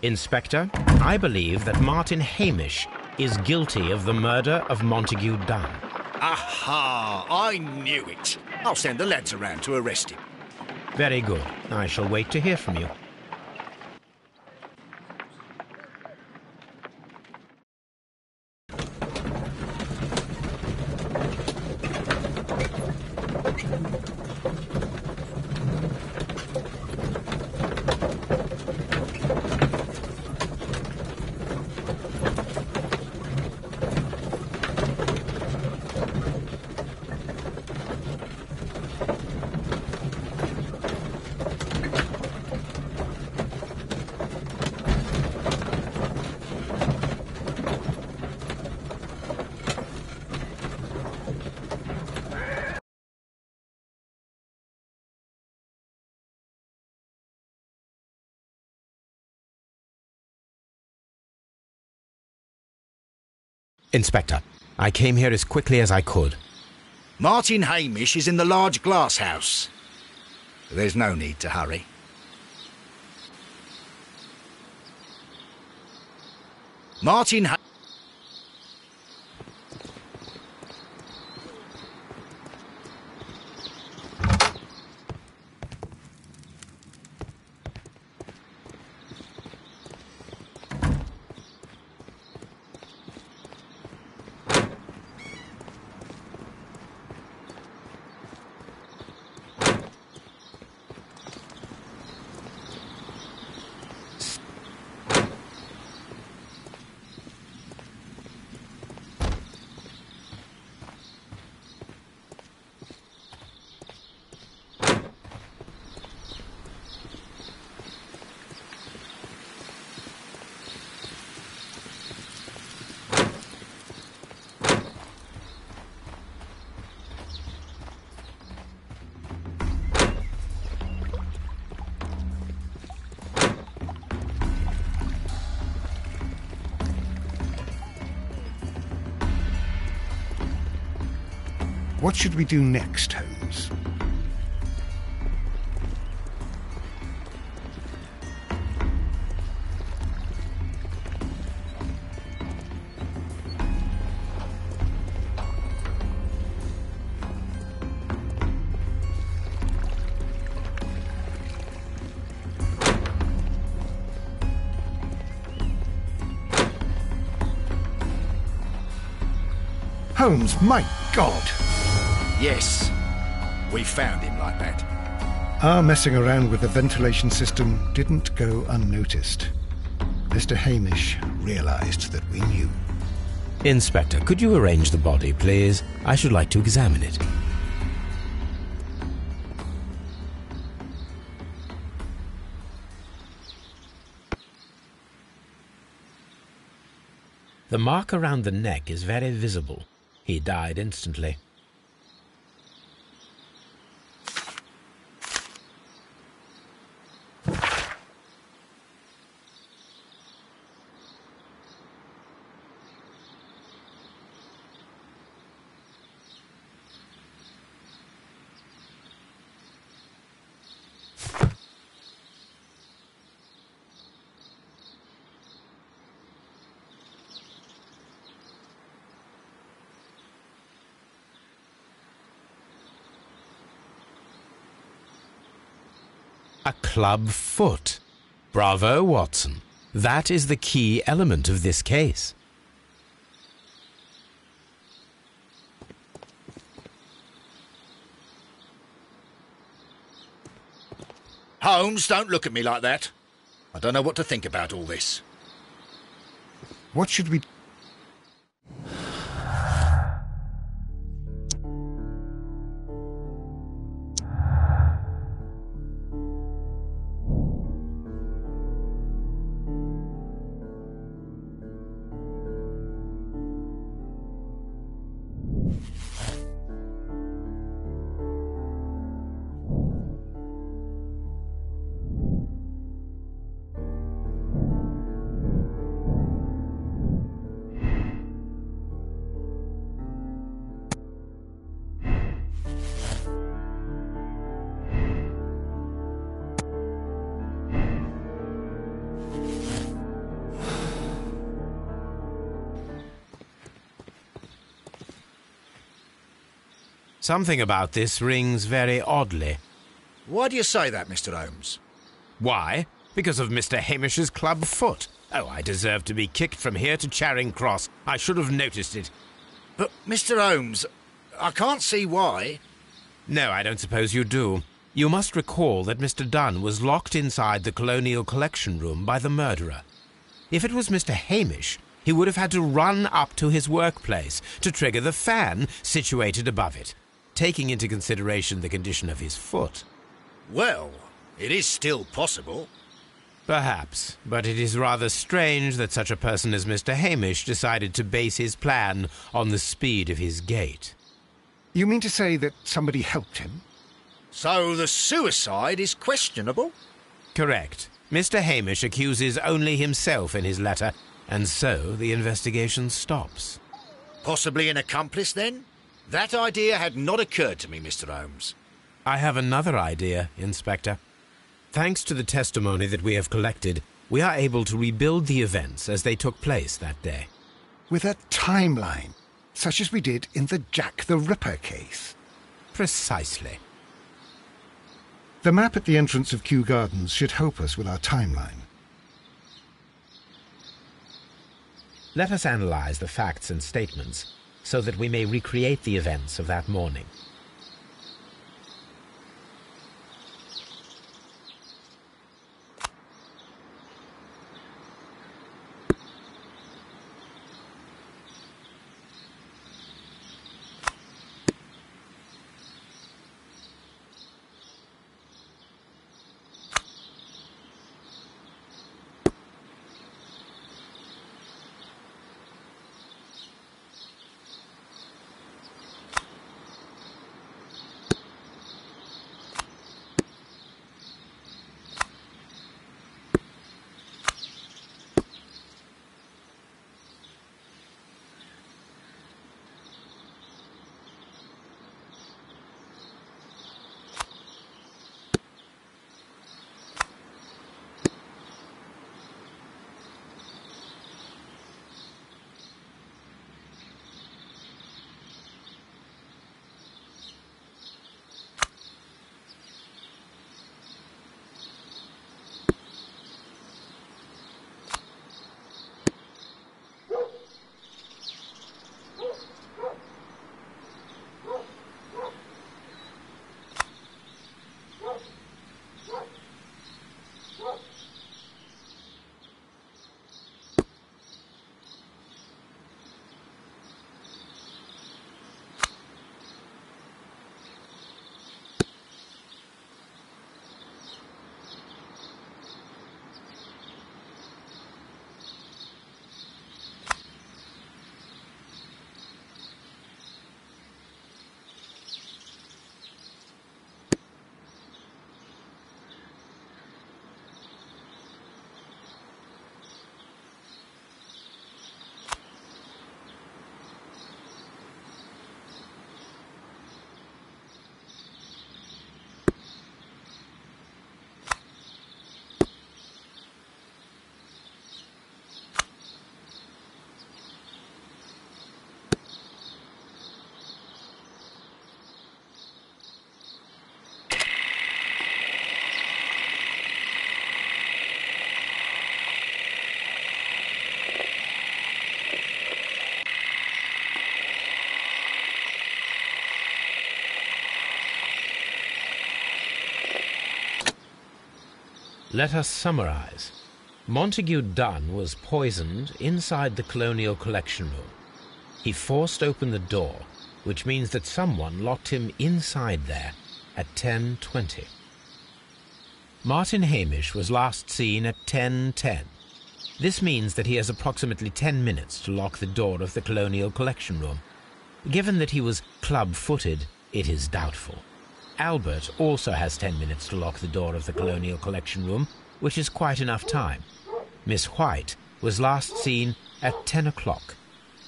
Inspector, I believe that Martin Hamish is guilty of the murder of Montague Dunn. Aha! I knew it. I'll send the lads around to arrest him. Very good. I shall wait to hear from you. Inspector, I came here as quickly as I could. Martin Hamish is in the large glass house. There's no need to hurry. Martin Ha- What should we do next, Holmes? Holmes, my God! Yes, we found him like that. Our messing around with the ventilation system didn't go unnoticed. Mr. Hamish realized that we knew. Inspector, could you arrange the body, please? I should like to examine it. The mark around the neck is very visible. He died instantly. A club foot. Bravo, Watson. That is the key element of this case. Holmes, don't look at me like that. I don't know what to think about all this. What should we... Something about this rings very oddly. Why do you say that, Mr. Holmes? Why? Because of Mr. Hamish's club foot. Oh, I deserve to be kicked from here to Charing Cross. I should have noticed it. But, Mr. Holmes, I can't see why. No, I don't suppose you do. You must recall that Mr. Dunn was locked inside the Colonial Collection Room by the murderer. If it was Mr. Hamish, he would have had to run up to his workplace to trigger the fan situated above it, taking into consideration the condition of his foot. Well, it is still possible. Perhaps, but it is rather strange that such a person as Mr. Hamish decided to base his plan on the speed of his gait. You mean to say that somebody helped him? So the suicide is questionable? Correct. Mr. Hamish accuses only himself in his letter, and so the investigation stops. Possibly an accomplice, then? That idea had not occurred to me, Mr. Holmes. I have another idea, Inspector. Thanks to the testimony that we have collected, we are able to rebuild the events as they took place that day. With a timeline, such as we did in the Jack the Ripper case. Precisely. The map at the entrance of Kew Gardens should help us with our timeline. Let us analyze the facts and statements so that we may recreate the events of that morning. Let us summarize. Montague Dunn was poisoned inside the Colonial Collection Room. He forced open the door, which means that someone locked him inside there at 10:20. Martin Hamish was last seen at 10:10. This means that he has approximately 10 minutes to lock the door of the Colonial Collection Room. Given that he was club-footed, it is doubtful. Albert also has 10 minutes to lock the door of the Colonial Collection Room, which is quite enough time. Miss White was last seen at 10 o'clock,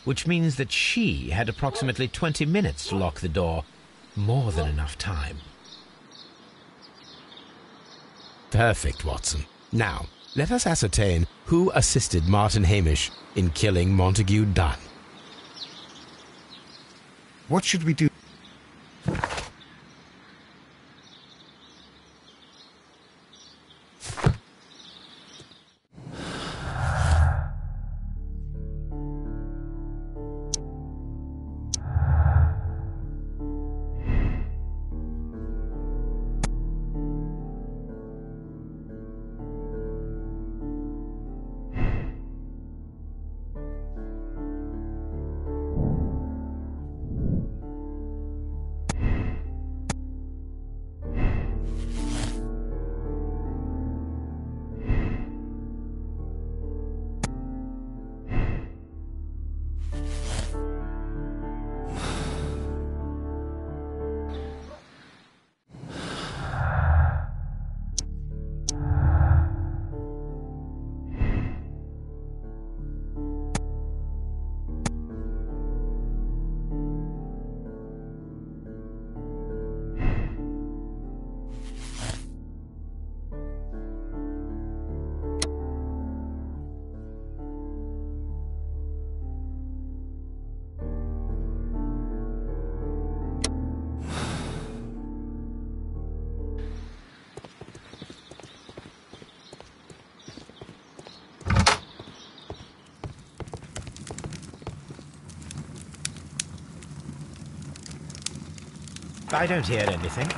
which means that she had approximately 20 minutes to lock the door. More than enough time. Perfect, Watson. Now, let us ascertain who assisted Martin Hamish in killing Montague Dunn. What should we do? I don't hear anything.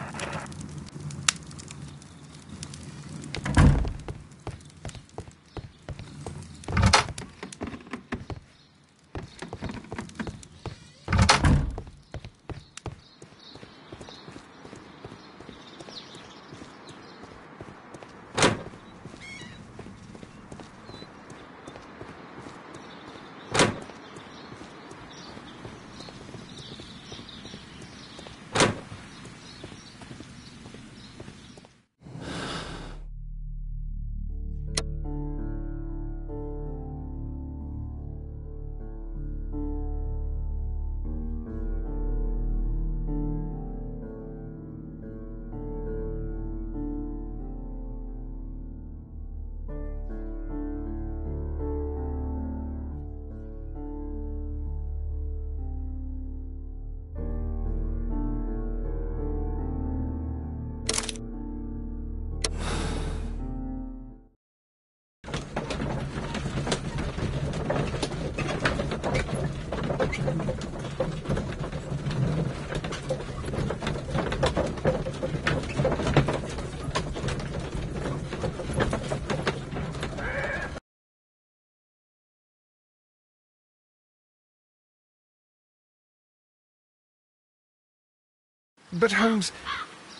But Holmes,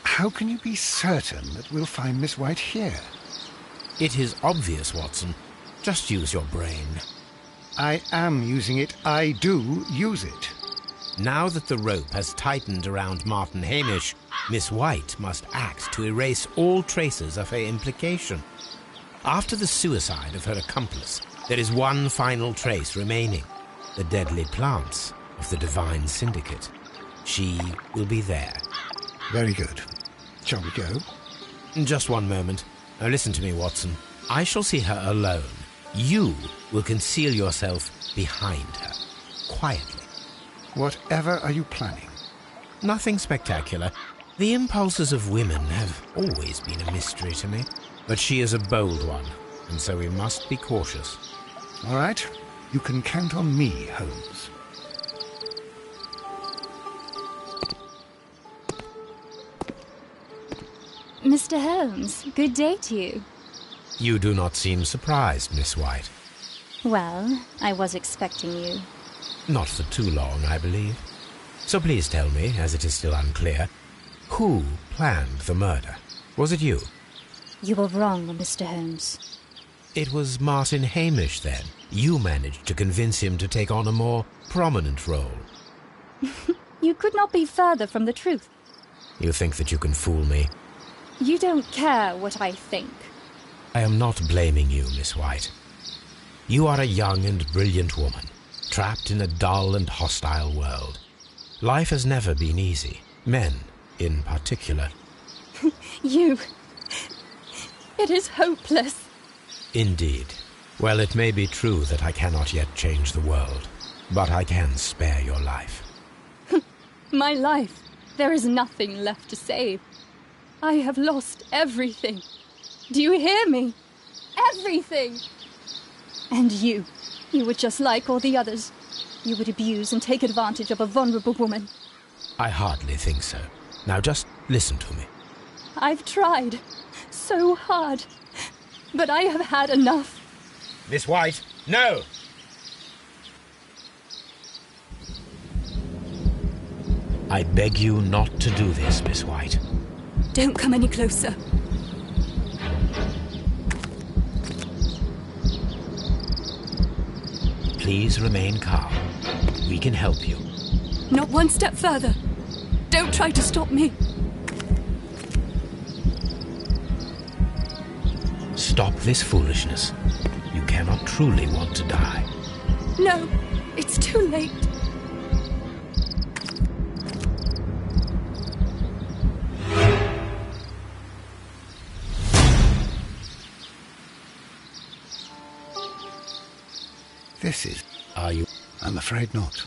how can you be certain that we'll find Miss White here? It is obvious, Watson. Just use your brain. I am using it. I do use it. Now that the rope has tightened around Martin Hamish, Miss White must act to erase all traces of her implication. After the suicide of her accomplice, there is one final trace remaining: the deadly plants of the Divine Syndicate. She will be there. Very good. Shall we go? Just one moment. Now listen to me, Watson. I shall see her alone. You will conceal yourself behind her, quietly. Whatever are you planning? Nothing spectacular. The impulses of women have always been a mystery to me. But she is a bold one, and so we must be cautious. All right. You can count on me, Holmes. Mr. Holmes, good day to you. You do not seem surprised, Miss White. Well, I was expecting you. Not for too long, I believe. So please tell me, as it is still unclear, who planned the murder? Was it you? You were wrong, Mr. Holmes. It was Martin Hamish, then. You managed to convince him to take on a more prominent role. You could not be further from the truth. You think that you can fool me? You don't care what I think. I am not blaming you, Miss White. You are a young and brilliant woman, trapped in a dull and hostile world. Life has never been easy, men in particular. You... It is hopeless. Indeed. Well, it may be true that I cannot yet change the world, but I can spare your life. My life. There is nothing left to save. I have lost everything. Do you hear me? Everything! And you were just like all the others. You would abuse and take advantage of a vulnerable woman. I hardly think so. Now just listen to me. I've tried so hard, but I have had enough. Miss White, no! I beg you not to do this, Miss White. Don't come any closer. Please remain calm. We can help you. Not one step further. Don't try to stop me. Stop this foolishness. You cannot truly want to die. No, it's too late. This is... Are you? I'm afraid not.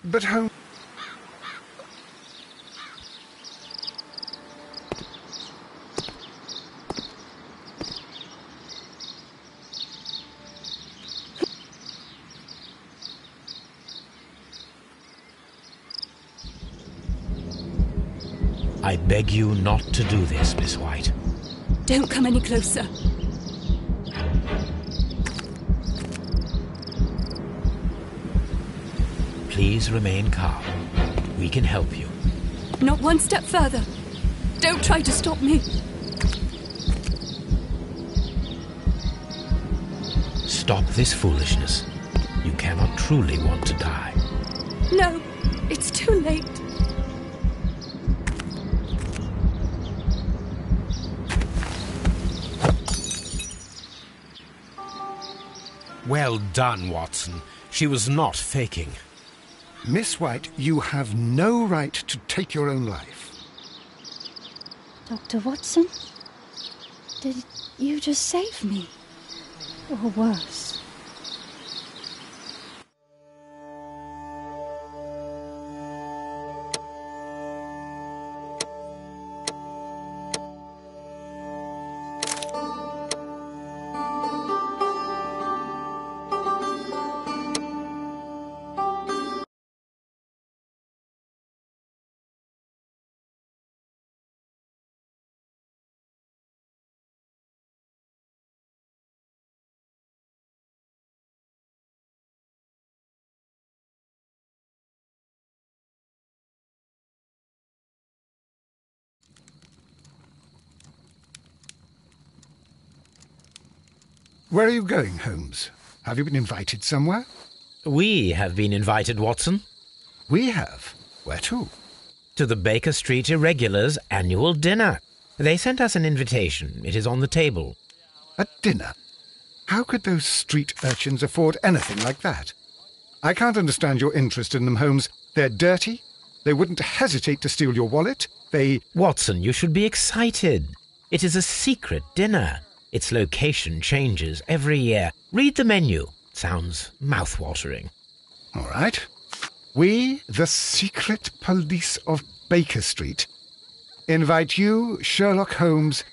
But Holmes... I beg you not to do this, Miss White. Don't come any closer. Please remain calm. We can help you. Not one step further. Don't try to stop me. Stop this foolishness. You cannot truly want to die. No, it's too late. Well done, Watson. She was not faking. Miss White, you have no right to take your own life. Dr. Watson? Did you just save me? Or worse? Where are you going, Holmes? Have you been invited somewhere? We have been invited, Watson. We have. Where to? To the Baker Street Irregulars' annual dinner. They sent us an invitation. It is on the table. A dinner? How could those street urchins afford anything like that? I can't understand your interest in them, Holmes. They're dirty. They wouldn't hesitate to steal your wallet. Watson, you should be excited. It is a secret dinner. Its location changes every year. Read the menu. Sounds mouth-watering. All right. We, the secret police of Baker Street, invite you, Sherlock Holmes,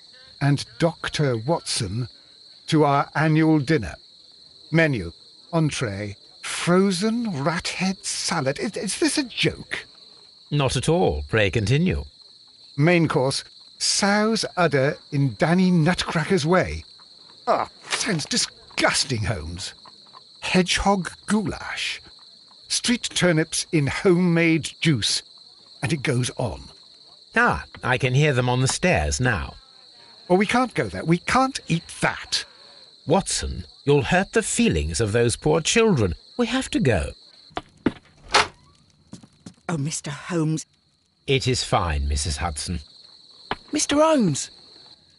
and Dr. Watson to our annual dinner. Menu, entree, frozen rat-head salad. Is this a joke? Not at all. Pray continue. Main course, sow's udder in Danny Nutcracker's way. Sounds disgusting, Holmes. Hedgehog goulash. Street turnips in homemade juice. And it goes on. I can hear them on the stairs now. Oh, we can't go there. We can't eat that. Watson, you'll hurt the feelings of those poor children. We have to go. Oh, Mr. Holmes. It is fine, Mrs. Hudson. Mr. Holmes!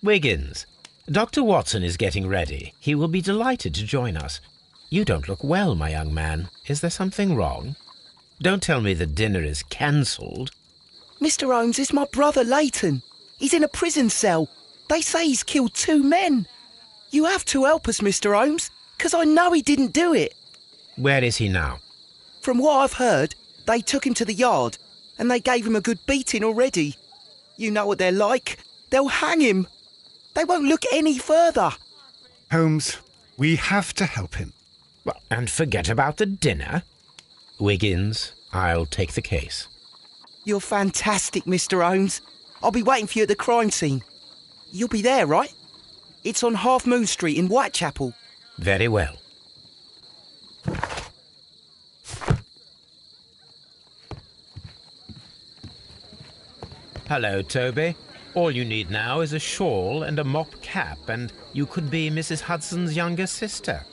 Wiggins, Dr. Watson is getting ready. He will be delighted to join us. You don't look well, my young man. Is there something wrong? Don't tell me the dinner is cancelled. Mr. Holmes, it's my brother Leighton. He's in a prison cell. They say he's killed 2 men. You have to help us, Mr. Holmes, 'cause I know he didn't do it. Where is he now? From what I've heard, they took him to the yard, and they gave him a good beating already. You know what they're like. They'll hang him. They won't look any further. Holmes, we have to help him. Well, and forget about the dinner? Wiggins, I'll take the case. You're fantastic, Mr. Holmes. I'll be waiting for you at the crime scene. You'll be there, right? It's on Half Moon Street in Whitechapel. Very well. Hello, Toby. All you need now is a shawl and a mop cap, and you could be Mrs. Hudson's younger sister.